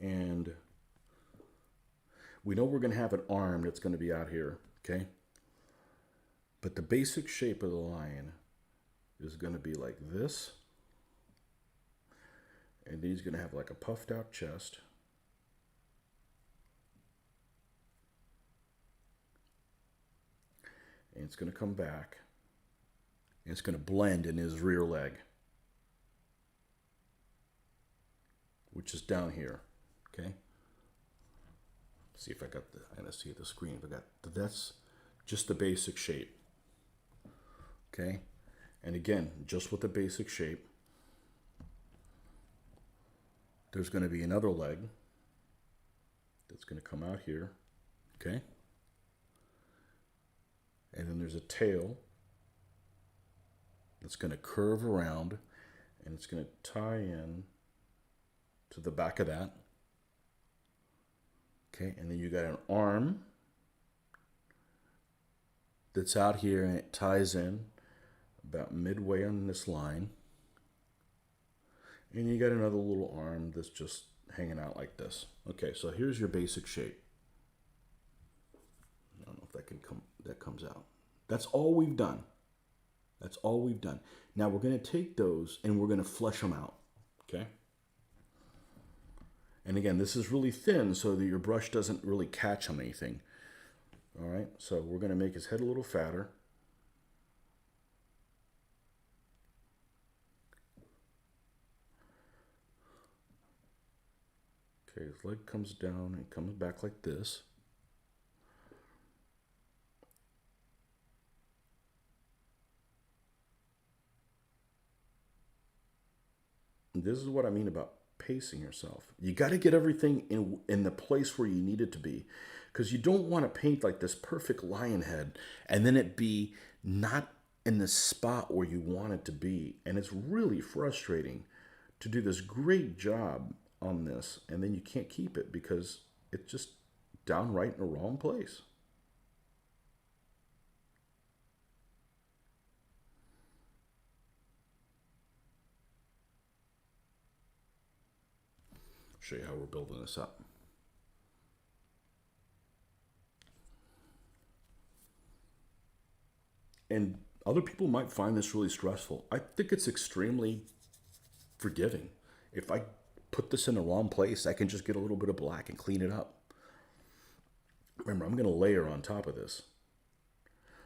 And we know we're going to have an arm that's going to be out here, okay? But the basic shape of the lion is going to be like this. And then he's going to have like a puffed out chest. And it's going to come back. And it's going to blend in his rear leg, which is down here. Okay? See if I got I gotta see the screen. If I got that's just the basic shape. Okay? And again, just with the basic shape. There's going to be another leg that's going to come out here, okay? And then there's a tail that's going to curve around, and it's going to tie in to the back of that, okay? And then you got an arm that's out here, and it ties in about midway on this line. And you got another little arm that's just hanging out like this. Okay, so here's your basic shape. I don't know if that comes out. That's all we've done. That's all we've done. Now we're going to take those and we're going to flesh them out. Okay? And again, this is really thin so that your brush doesn't really catch on anything. All right, so we're going to make his head a little fatter. Okay, his leg comes down and comes back like this. And this is what I mean about pacing yourself. You got to get everything in the place where you need it to be, because you don't want to paint like this perfect lion head and then it be not in the spot where you want it to be. And it's really frustrating to do this great job on this, and then you can't keep it because it's just downright in the wrong place. show you how we're building this up. And other people might find this really stressful. I think it's extremely forgiving. If I put this in the wrong place, I can just get a little bit of black and clean it up. Remember, I'm going to layer on top of this.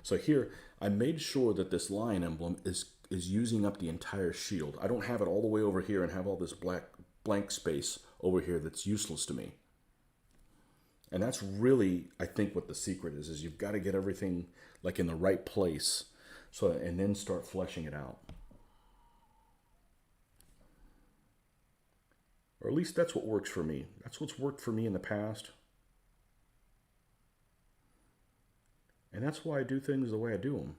So here, I made sure that this lion emblem is using up the entire shield. I don't have it all the way over here and have all this blank space over here that's useless to me. And that's really, I think, what the secret is you've got to get everything like in the right place, so and then start fleshing it out. Or at least that's what works for me. That's what's worked for me in the past. And that's why I do things the way I do them.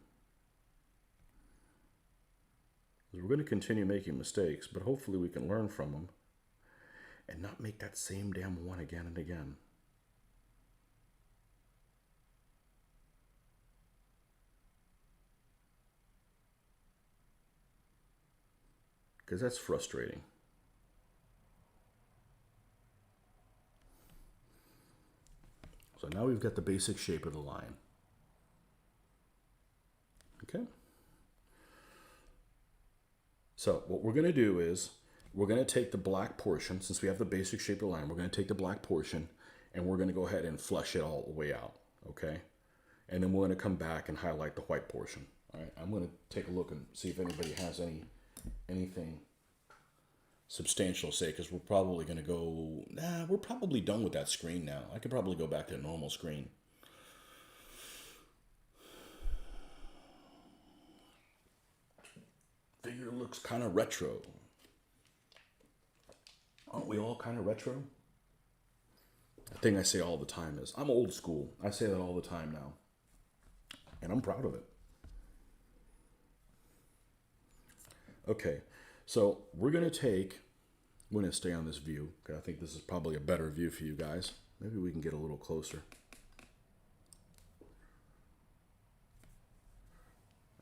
We're going to continue making mistakes, but hopefully we can learn from them and not make that same damn one again and again. Because that's frustrating. So now we've got the basic shape of the line. Okay. So what we're going to do is we're going to take the black portion, since we have the basic shape of the line, we're going to take the black portion and we're going to go ahead and flesh it all the way out. Okay. And then we're going to come back and highlight the white portion. All right. I'm going to take a look and see if anybody has anything substantial to say, because we're probably going to go, we're probably done with that screen now. I could probably go back to a normal screen. Figure looks kind of retro. Aren't we all kind of retro? The thing I say all the time is, I'm old school. I say that all the time now. And I'm proud of it. Okay, so we're going to stay on this view, because I think this is probably a better view for you guys. Maybe we can get a little closer.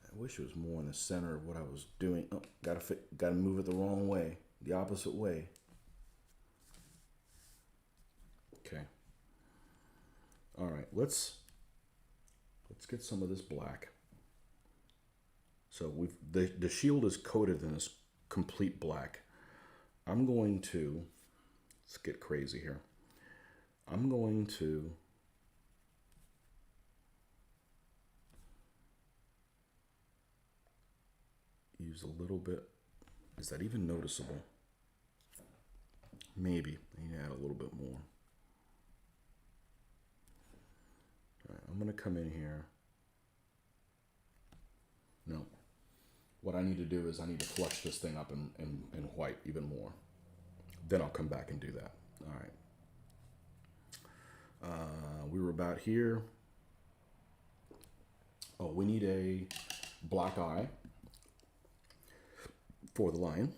I wish it was more in the center of what I was doing. Oh, gotta move it the wrong way, the opposite way. Okay. All right, let's get some of this black. So the shield is coated in this complete black. I'm going to, let's get crazy here. I'm going to use a little bit. Is that even noticeable? Maybe. I need to add a little bit more. All right, I'm going to come in here. No. What I need to do is I need to flush this thing up in white even more. Then I'll come back and do that. All right. We were about here. Oh, we need a black eye for the lion.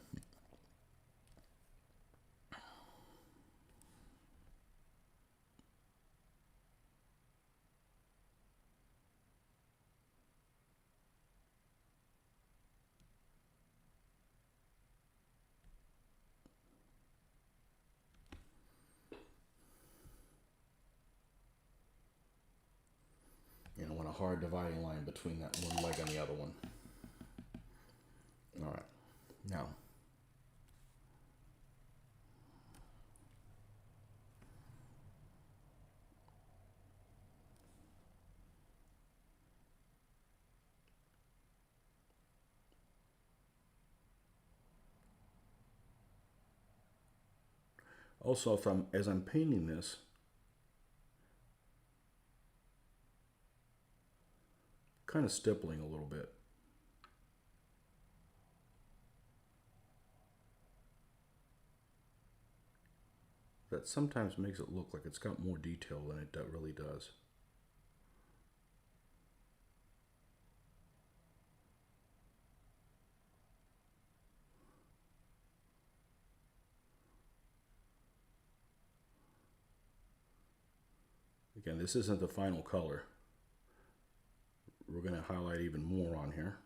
And I want a hard dividing line between that one leg and the other one. All right. Now, also, as I'm painting this, kind of stippling a little bit. That sometimes makes it look like it's got more detail than it really does. Again, this isn't the final color. We're going to highlight even more on here.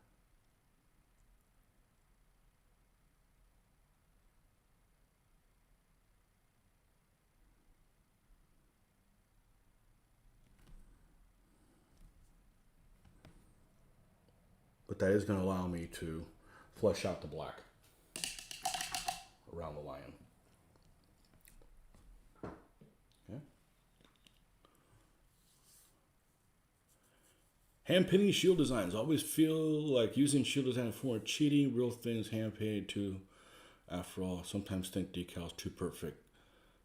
But that is going to allow me to flesh out the black around the lion. Okay. Hand painting shield designs. Always feel like using shield design for cheating. Real things hand painted too. After all, sometimes think decals too perfect.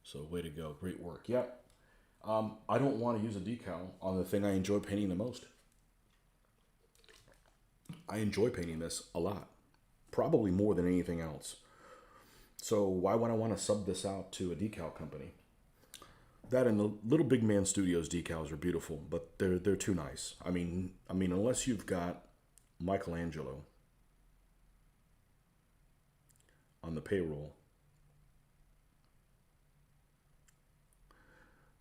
So way to go. Great work. Yep. I don't want to use a decal on the thing I enjoy painting the most. I enjoy painting this a lot. Probably more than anything else. So why would I want to sub this out to a decal company? That and the Little Big Man Studios decals are beautiful, but they're too nice. I mean, unless you've got Michelangelo on the payroll,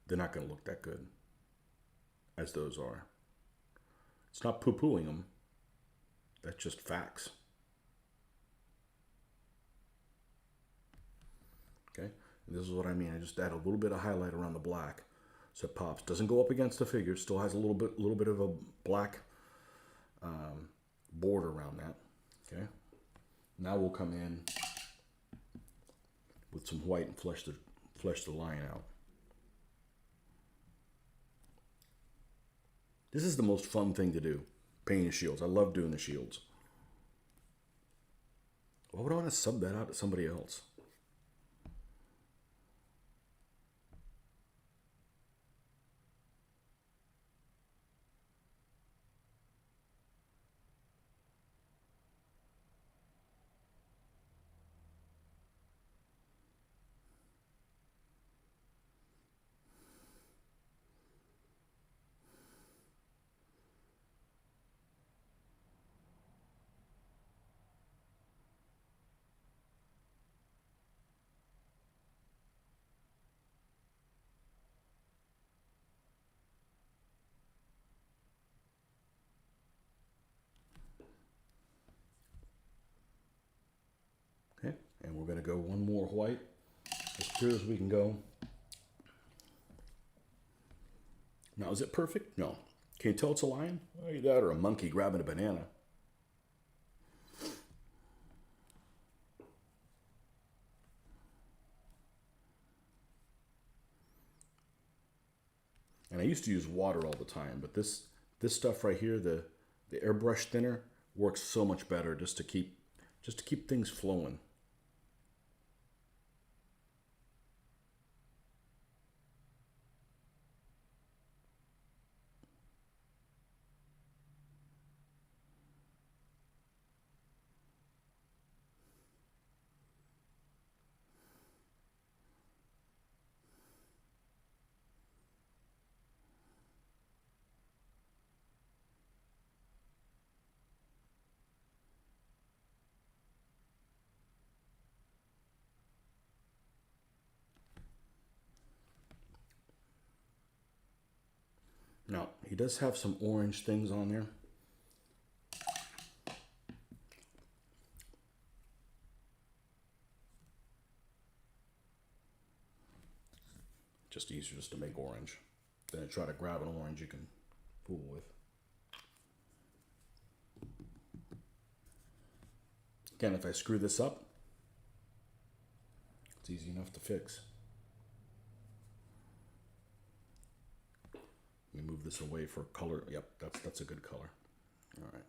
they're not going to look that good as those are. It's not poo-pooing them. That's just facts. Okay, and this is what I mean. I just add a little bit of highlight around the black so it pops. Doesn't go up against the figure. Still has a little bit of a black border around that. Okay, now we'll come in with some white and flesh the line out. This is the most fun thing to do, painting shields. I love doing the shields. Why would I want to sub that out to somebody else? Okay, and we're going to go one more white, as pure as we can go. Now, is it perfect? No. Can you tell it's a lion? Either that or a monkey grabbing a banana. And I used to use water all the time, but this stuff right here, the airbrush thinner, works so much better just to keep things flowing. Now, he does have some orange things on there. Just easier just to make orange than to try to grab an orange you can fool with. Again, if I screw this up, it's easy enough to fix. Let me move this away for color. Yep, that's a good color. All right.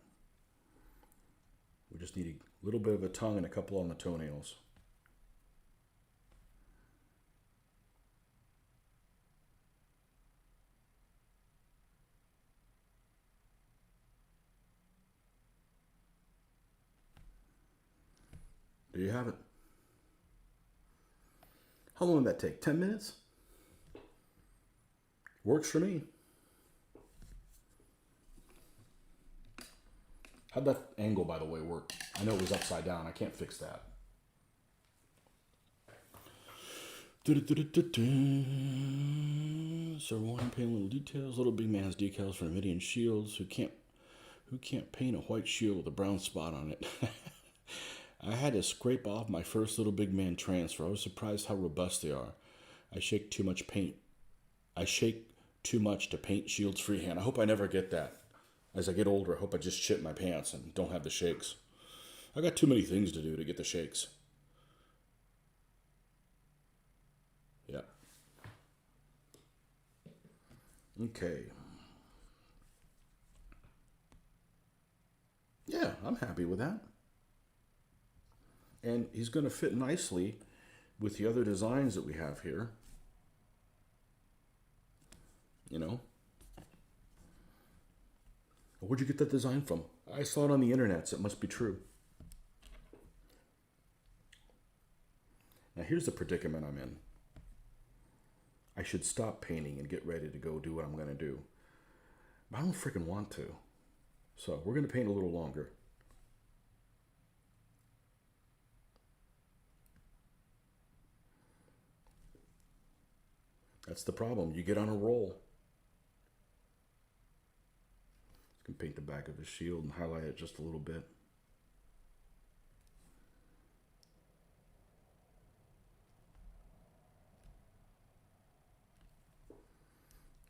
We just need a little bit of a tongue and a couple on the toenails. There you have it. How long did that take? 10 minutes? Works for me. How'd that angle, by the way, work? I know it was upside down. I can't fix that. So one paint little details. Little Big Man has decals for Midian shields. Who can't paint a white shield with a brown spot on it? I had to scrape off my first Little Big Man transfer. I was surprised how robust they are. I shake too much to paint shields freehand. I hope I never get that. As I get older, I hope I just shit my pants and don't have the shakes. I got too many things to do to get the shakes. Yeah. Okay. Yeah, I'm happy with that. And he's going to fit nicely with the other designs that we have here. You know? Where'd you get that design from? I saw it on the internet, so it must be true. Now here's the predicament I'm in. I should stop painting and get ready to go do what I'm going to do. But I don't freaking want to. So we're going to paint a little longer. That's the problem. You get on a roll. You can paint the back of his shield and highlight it just a little bit.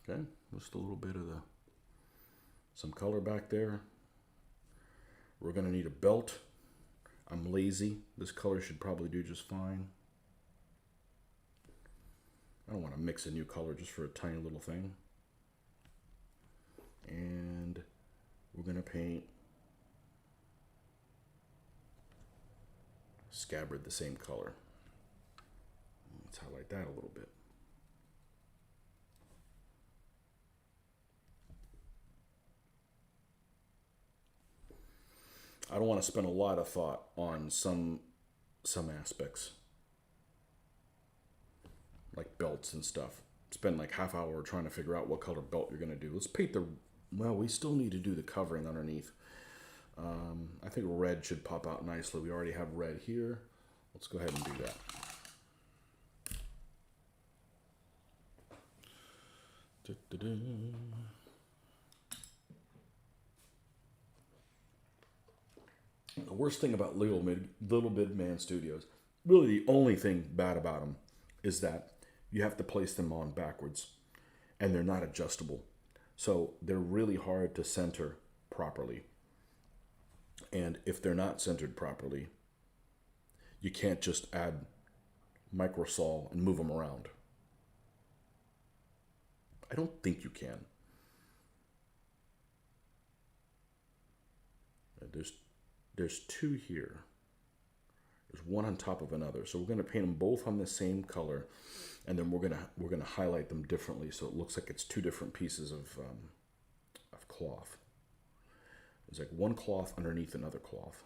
Okay, just a little bit of some color back there. We're going to need a belt. I'm lazy. This color should probably do just fine. I don't want to mix a new color just for a tiny little thing. And we're going to paint scabbard the same color. Let's highlight that a little bit. I don't want to spend a lot of thought on some aspects, like belts and stuff. Spend like half hour trying to figure out what color belt you're going to do. Let's paint well, we still need to do the covering underneath. I think red should pop out nicely. We already have red here. Let's go ahead and do that. The worst thing about Little Big Man Studios, really the only thing bad about them, is that you have to place them on backwards, and they're not adjustable. So they're really hard to center properly. And if they're not centered properly, you can't just add microsol and move them around. I don't think you can. There's two here. There's one on top of another. So we're going to paint them both on the same color, and then we're going to highlight them differently so it looks like it's two different pieces of cloth. There's like one cloth underneath another cloth.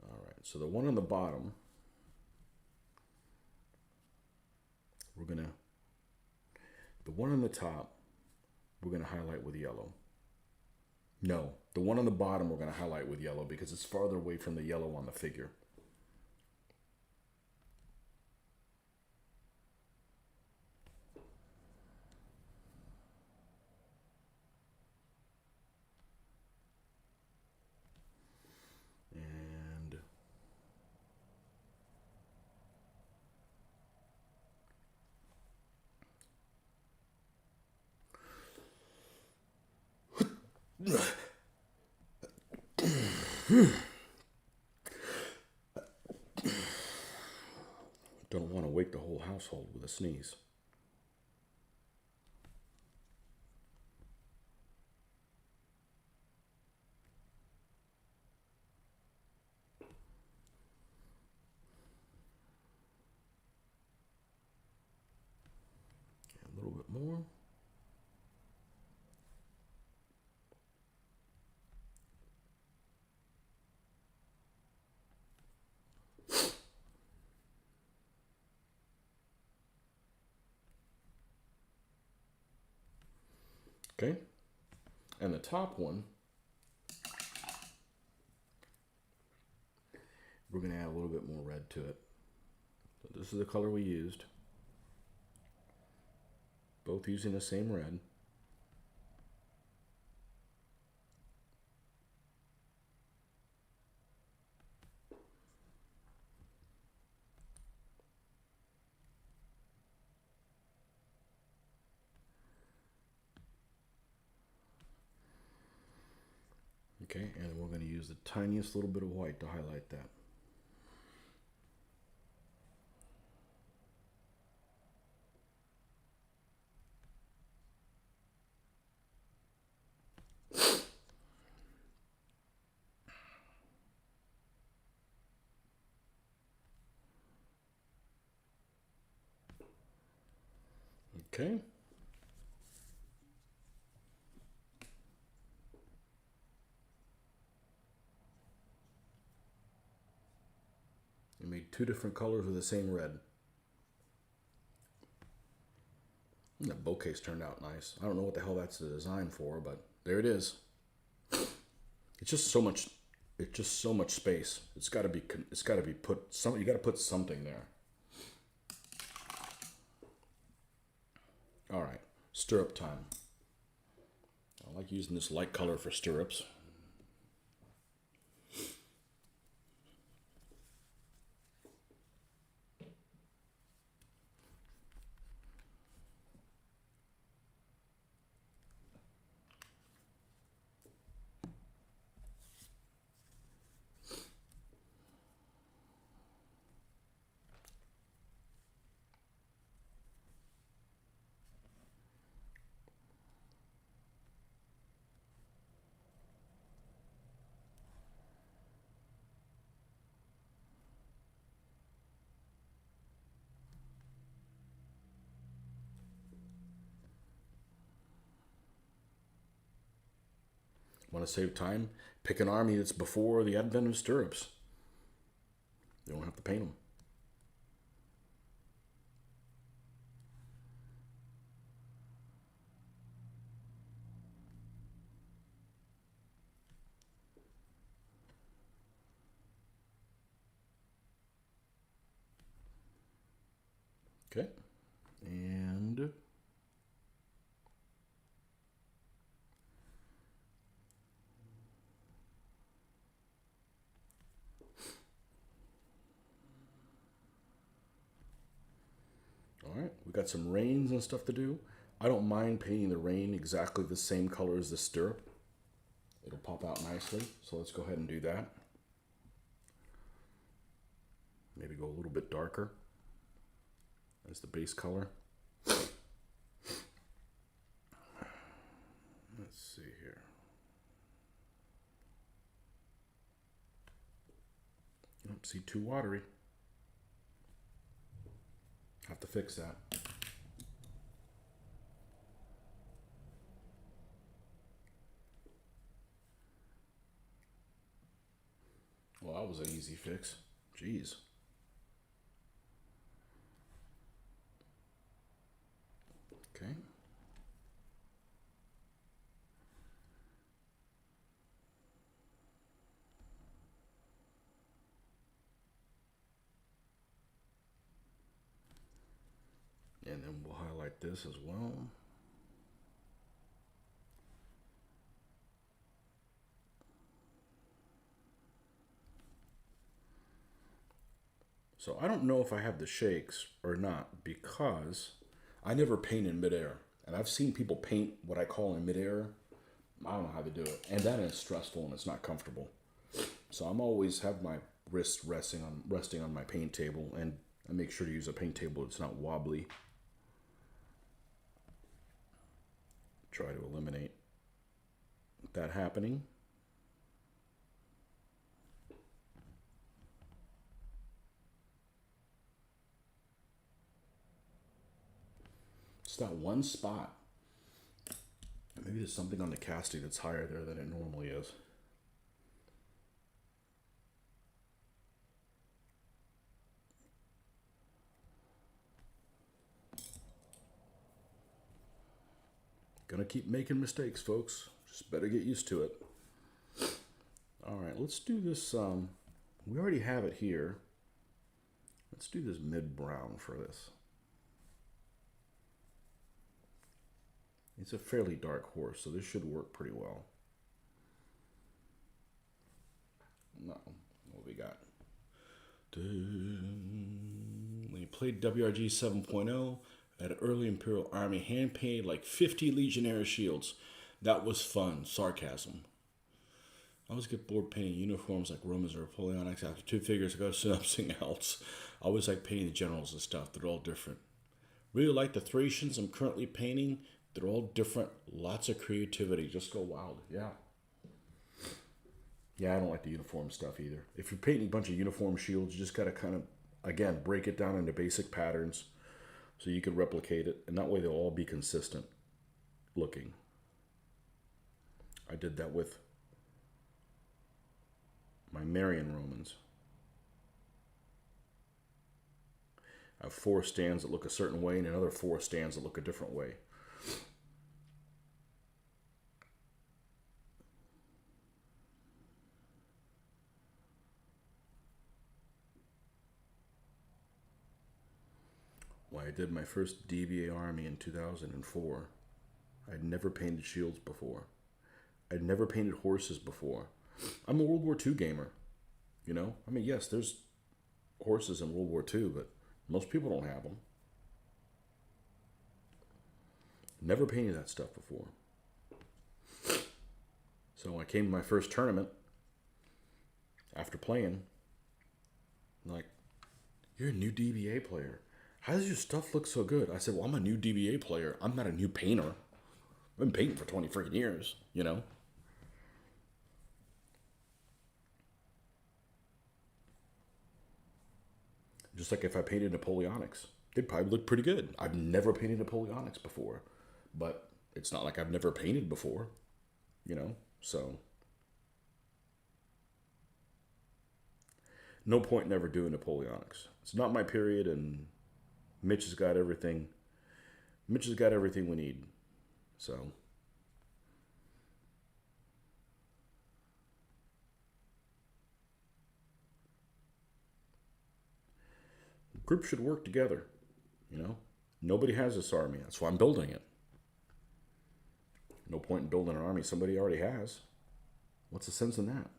All right. So the one on the bottom, the one on the top, we're going to highlight with yellow. No, the one on the bottom we're going to highlight with yellow because it's farther away from the yellow on the figure. And don't want to wake the whole household with a sneeze. A little bit more. Okay, and the top one, we're going to add a little bit more red to it. So this is the color we used. Both using the same red. Okay, and we're going to use the tiniest little bit of white to highlight that. Okay. I made two different colors with the same red. And the bouquet's turned out nice. I don't know what the hell that's the design for, but there it is. It's just so much. It's just so much space. It's got to be. It's got to be put. You got to put something there. All right, stirrup time. I like using this light color for stirrups. Want to save time? Pick an army that's before the advent of stirrups. You don't have to paint them. Okay. And all right, we got some reins and stuff to do. I don't mind painting the rein exactly the same color as the stirrup. It'll pop out nicely. So let's go ahead and do that. Maybe go a little bit darker as the base color. Let's see here. Don't see too watery. Have to fix that. Well, that was an easy fix. Jeez. Okay. And then we'll highlight this as well. So I don't know if I have the shakes or not because I never paint in midair. And I've seen people paint what I call in midair. I don't know how to do it. And that is stressful and it's not comfortable. So I'm always have my wrist resting on my paint table, and I make sure to use a paint table that's not wobbly. Try to eliminate that happening. It's that one spot. Maybe there's something on the casting that's higher there than it normally is. Gonna keep making mistakes, folks. Just better get used to it. All right, let's do this. We already have it here. Let's do this mid-brown for this. It's a fairly dark horse, so this should work pretty well. No, what we got? We played WRG 7.0 at an early Imperial Army, hand painted like 50 Legionnaire shields. That was fun. Sarcasm. I always get bored painting uniforms like Romans or Napoleonics. After two figures, I go to something else. I always like painting the generals and stuff. They're all different. Really like the Thracians I'm currently painting. They're all different. Lots of creativity. Just go wild. Yeah. Yeah, I don't like the uniform stuff either. If you're painting a bunch of uniform shields, you just got to kind of, again, break it down into basic patterns so you can replicate it. And that way they'll all be consistent looking. I did that with my Marian Romans. I have 4 stands that look a certain way and another 4 stands that look a different way. When I did my first DBA army in 2004, I'd never painted shields before. I'd never painted horses before. I'm a World War II gamer, you know? I mean, yes, there's horses in World War II, but most people don't have them. Never painted that stuff before. So when I came to my first tournament, after playing, I'm like, you're a new DBA player. How does your stuff look so good? I said, well, I'm a new DBA player. I'm not a new painter. I've been painting for 20 freaking years, you know? Just like if I painted Napoleonics, they'd probably look pretty good. I've never painted Napoleonics before, but it's not like I've never painted before, you know? So, no point in ever doing Napoleonics. It's not my period, and Mitch has got everything. Mitch has got everything we need. So, groups should work together, you know? Nobody has this army. That's why I'm building it. No point in building an army somebody already has. What's the sense in that?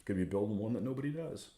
Could be building one that nobody does.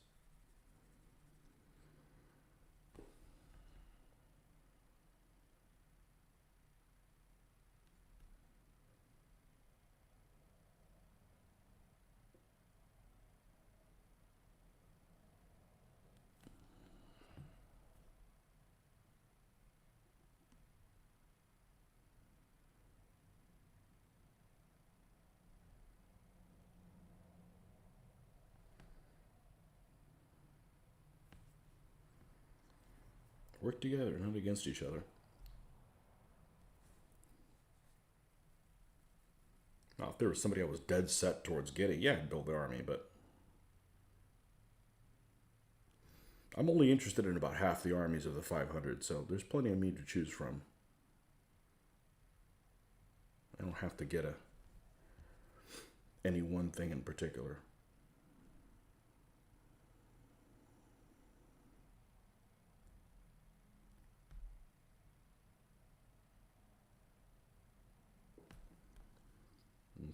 Work together, not against each other. Now, if there was somebody I was dead set towards getting, yeah, I'd build the army, but I'm only interested in about half the armies of the 500, so there's plenty of me to choose from. I don't have to get any one thing in particular.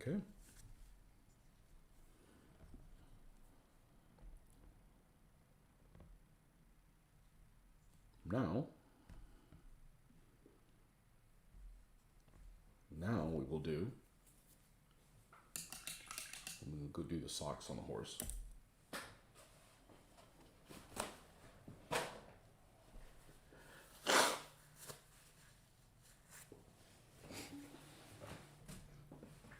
Okay. Now we will do. We'll go do the socks on the horse.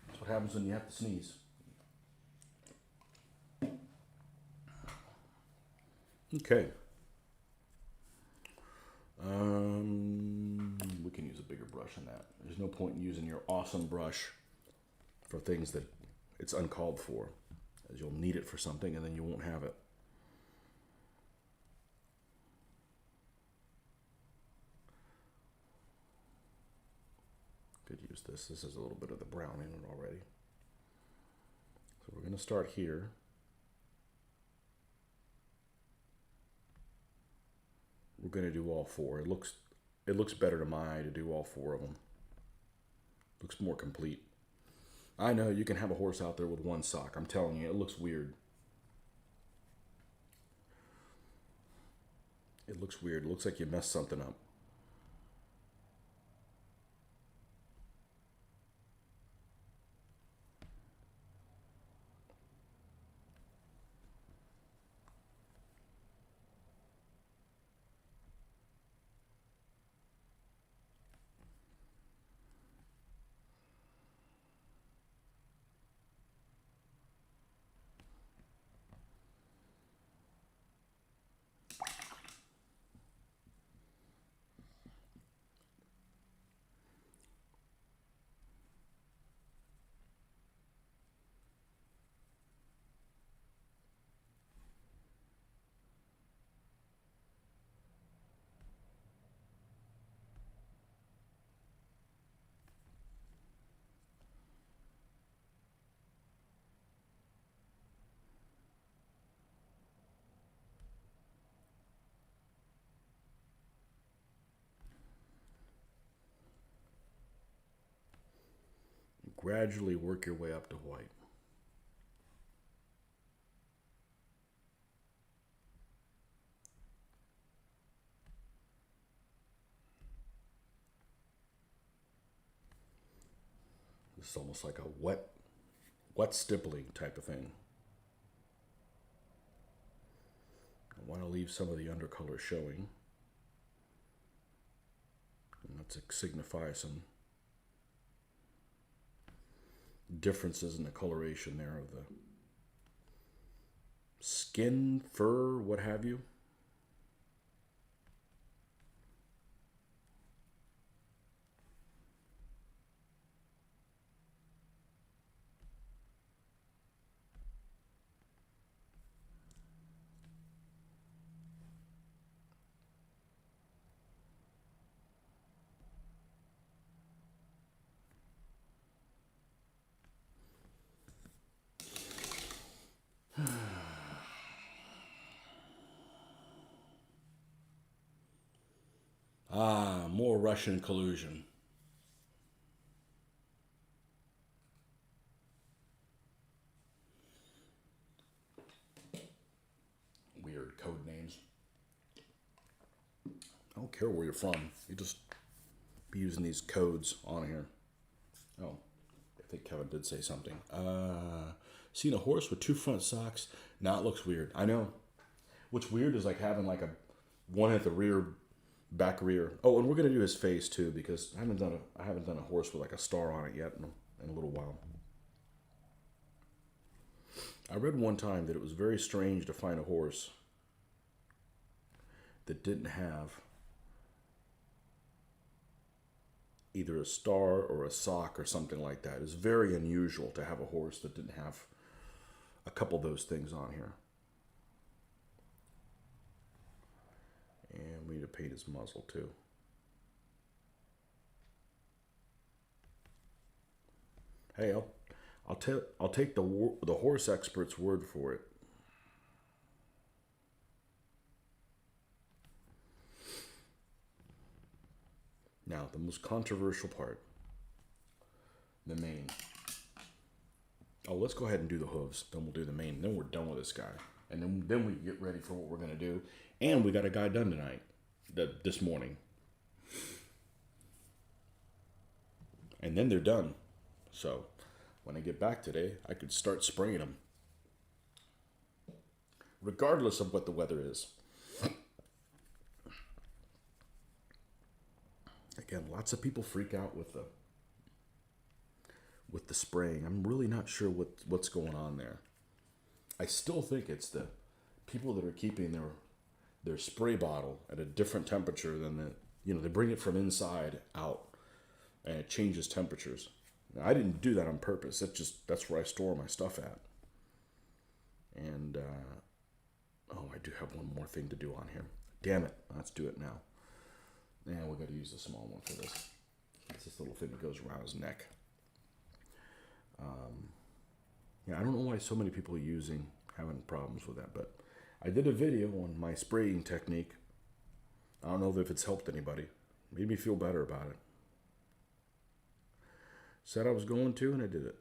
That's what happens when you have to sneeze. Okay. We can use a bigger brush than that. There's no point in using your awesome brush for things that it's uncalled for, as you'll need it for something and then you won't have it. Could use this. This has a little bit of the brown in it already. So we're going to start here. We're going to do all 4. It looks better to my eye to do all 4 of them. Looks more complete. I know you can have a horse out there with one sock. I'm telling you, it looks weird. It looks weird. It looks like you messed something up. gradually work your way up to white. It's almost like a wet stippling type of thing. I want to leave some of the undercolor showing. And let's signify some differences in the coloration there of the skin, fur, what have you. Ah, more Russian collusion. Weird code names. I don't care where you're from. You just be using these codes on here. Oh, I think Kevin did say something. Seen a horse with 2 front socks. Now it looks weird. I know. What's weird is like having like a one at the rear, back rear. Oh, and we're gonna do his face too because I haven't done a horse with like a star on it yet in a little while. I read one time that it was very strange to find a horse that didn't have either a star or a sock or something like that. It's very unusual to have a horse that didn't have a couple of those things on here. And we need to paint his muzzle too. Hey, I'll take the horse expert's word for it. Now, the most controversial part, the mane. Oh, let's go ahead and do the hooves. Then we'll do the mane. Then we're done with this guy. And then we get ready for what we're going to do. And we got a guy done tonight, this morning. And then they're done. So when I get back today, I could start spraying them. Regardless of what the weather is. Again, lots of people freak out with the spraying. I'm really not sure what's going on there. I still think it's the people that are keeping their spray bottle at a different temperature than they bring it from inside out and it changes temperatures. Now, I didn't do that on purpose. That's where I store my stuff at. And I do have one more thing to do on here. Damn it, let's do it now. And we got to use the small one for this. It's this little thing that goes around his neck. I don't know why so many people are having problems with that, but I did a video on my spraying technique. I don't know if it's helped anybody. Made me feel better about it. Said I was going to, and I did it.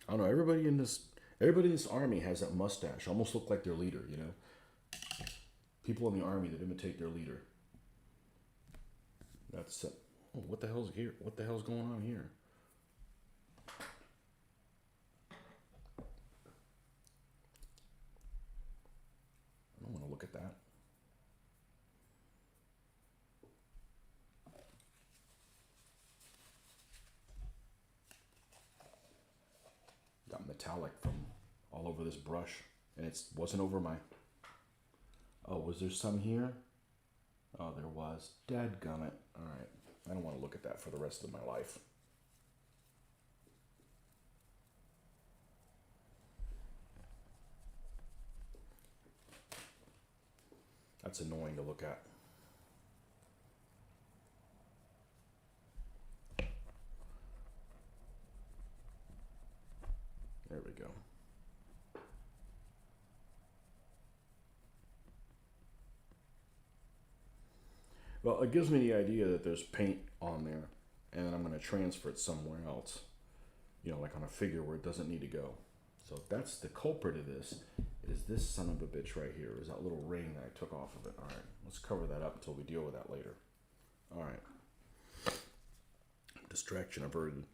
I don't know. Everybody in this army has that mustache. Almost look like their leader, you know. People in the army that imitate their leader. That's what the hell's here? What the hell's going on here? I don't want to look at that. Got metallic from all over this brush, and it wasn't over my. Oh, was there some here? Oh, there was. Dadgummit. All right. I don't want to look at that for the rest of my life. That's annoying to look at. Well, it gives me the idea that there's paint on there, and then I'm going to transfer it somewhere else. You know, like on a figure where it doesn't need to go. So that's the culprit of this, is this son of a bitch right here, is that little ring that I took off of it. All right, let's cover that up until we deal with that later. All right. Distraction averted.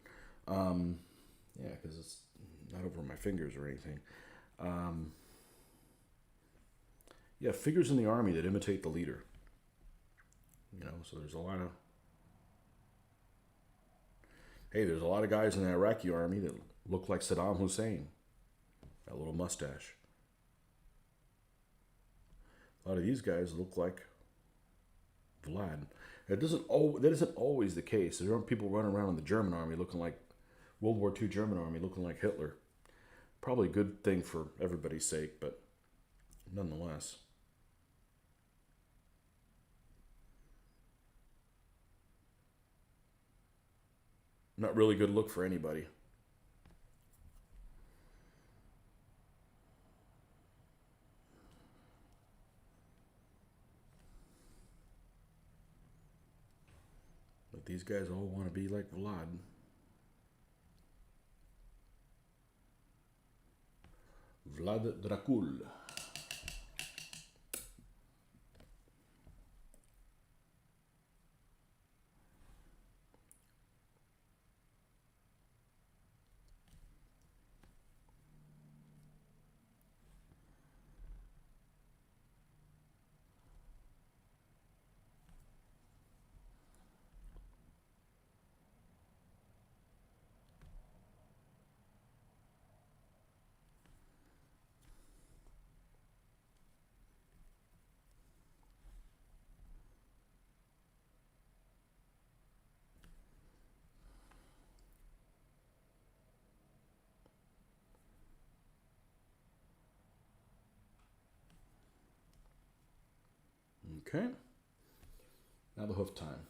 Yeah, because it's not over my fingers or anything. Yeah, figures in the army that imitate the leader. You know, so there's a lot of... Hey, there's a lot of guys in the Iraqi army that look like Saddam Hussein. That little mustache. A lot of these guys look like Vlad. That isn't always the case. There aren't people running around in the German army looking like World War II German army looking like Hitler. Probably a good thing for everybody's sake, but nonetheless. Not really good look for anybody. But these guys all want to be like Vlad. Vlad Dracul. Okay. Now the hoof time.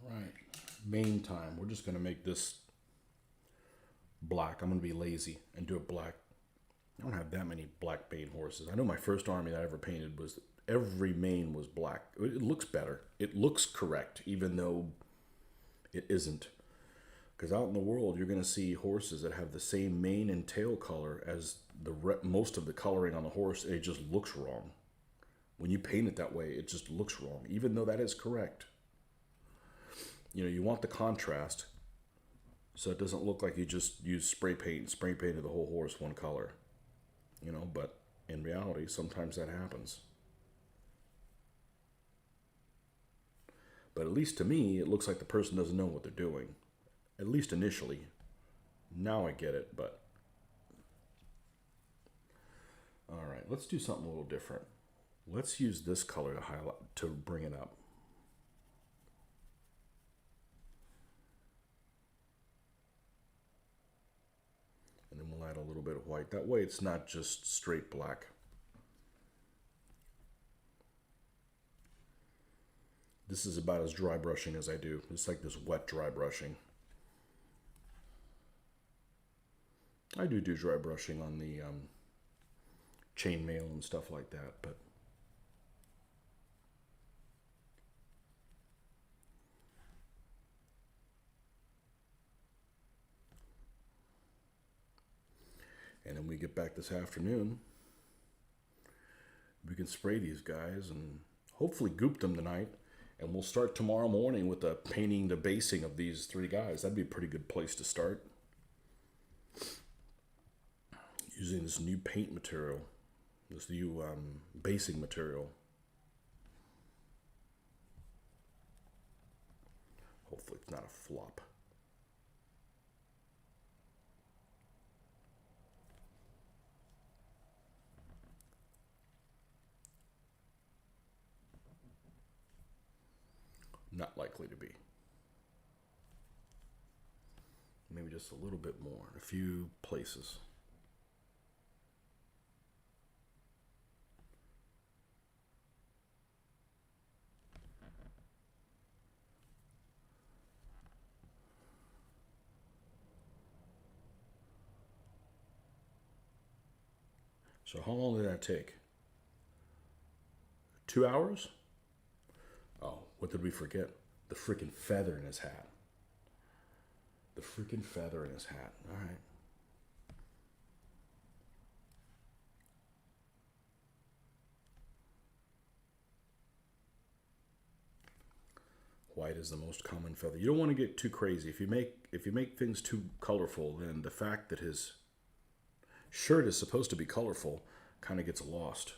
All right. Main time. We're just going to make this black. I'm going to be lazy and do it black. I don't have that many black mane horses. I know my first army that I ever painted was every mane was black. It looks better. It looks correct, even though it isn't. Because out in the world, you're going to see horses that have the same mane and tail color as most of the coloring on the horse. It just looks wrong. When you paint it that way, it just looks wrong, even though that is correct. You know, you want the contrast, so it doesn't look like you just use spray painted the whole horse one color. You know, but in reality, sometimes that happens. But at least to me, it looks like the person doesn't know what they're doing. At least initially. Now I get it, but... Alright, let's do something a little different. Let's use this color to highlight, to bring it up. And then we'll add a little bit of white. That way it's not just straight black. This is about as dry brushing as I do. It's like this wet dry brushing. I do dry brushing on the chainmail and stuff like that, but And then we get back this afternoon, we can spray these guys and hopefully goop them tonight. And we'll start tomorrow morning with the painting, the basing of these 3 guys. That'd be a pretty good place to start. Using this new paint material, this new basing material. Hopefully it's not a flop. Not likely to be. Maybe just a little bit more in a few places. So how long did that take? 2 hours? Oh, what did we forget? The freaking feather in his hat. The freaking feather in his hat. All right. White is the most common feather. You don't want to get too crazy. If you make things too colorful, then the fact that his shirt is supposed to be colorful kind of gets lost.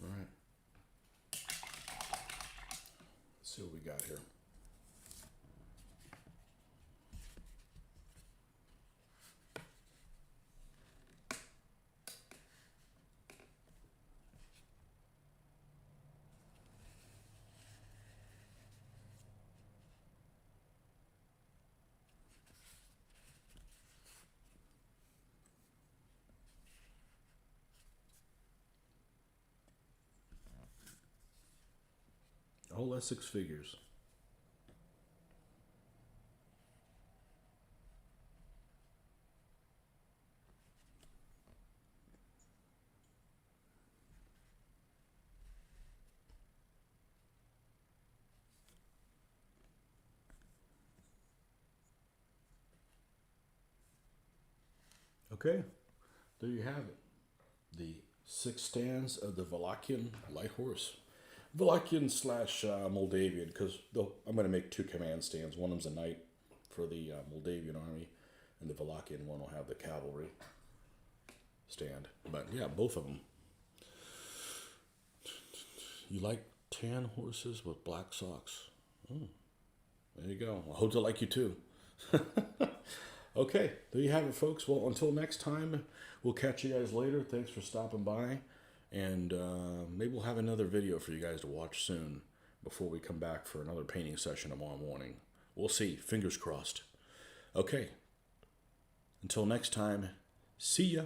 All right. Let's see what we got here. All Essex figures. Okay, there you have it. The 6 stands of the Wallachian light horse. Wallachian slash Moldavian, because I'm going to make 2 command stands. One of them's a knight for the Moldavian army, and the Wallachian one will have the cavalry stand. But yeah, both of them. You like tan horses with black socks? Oh, there you go. I hope to like you too. Okay, there you have it, folks. Well, until next time, we'll catch you guys later. Thanks for stopping by. And maybe we'll have another video for you guys to watch soon before we come back for another painting session tomorrow morning. We'll see. Fingers crossed. Okay. Until next time, see ya.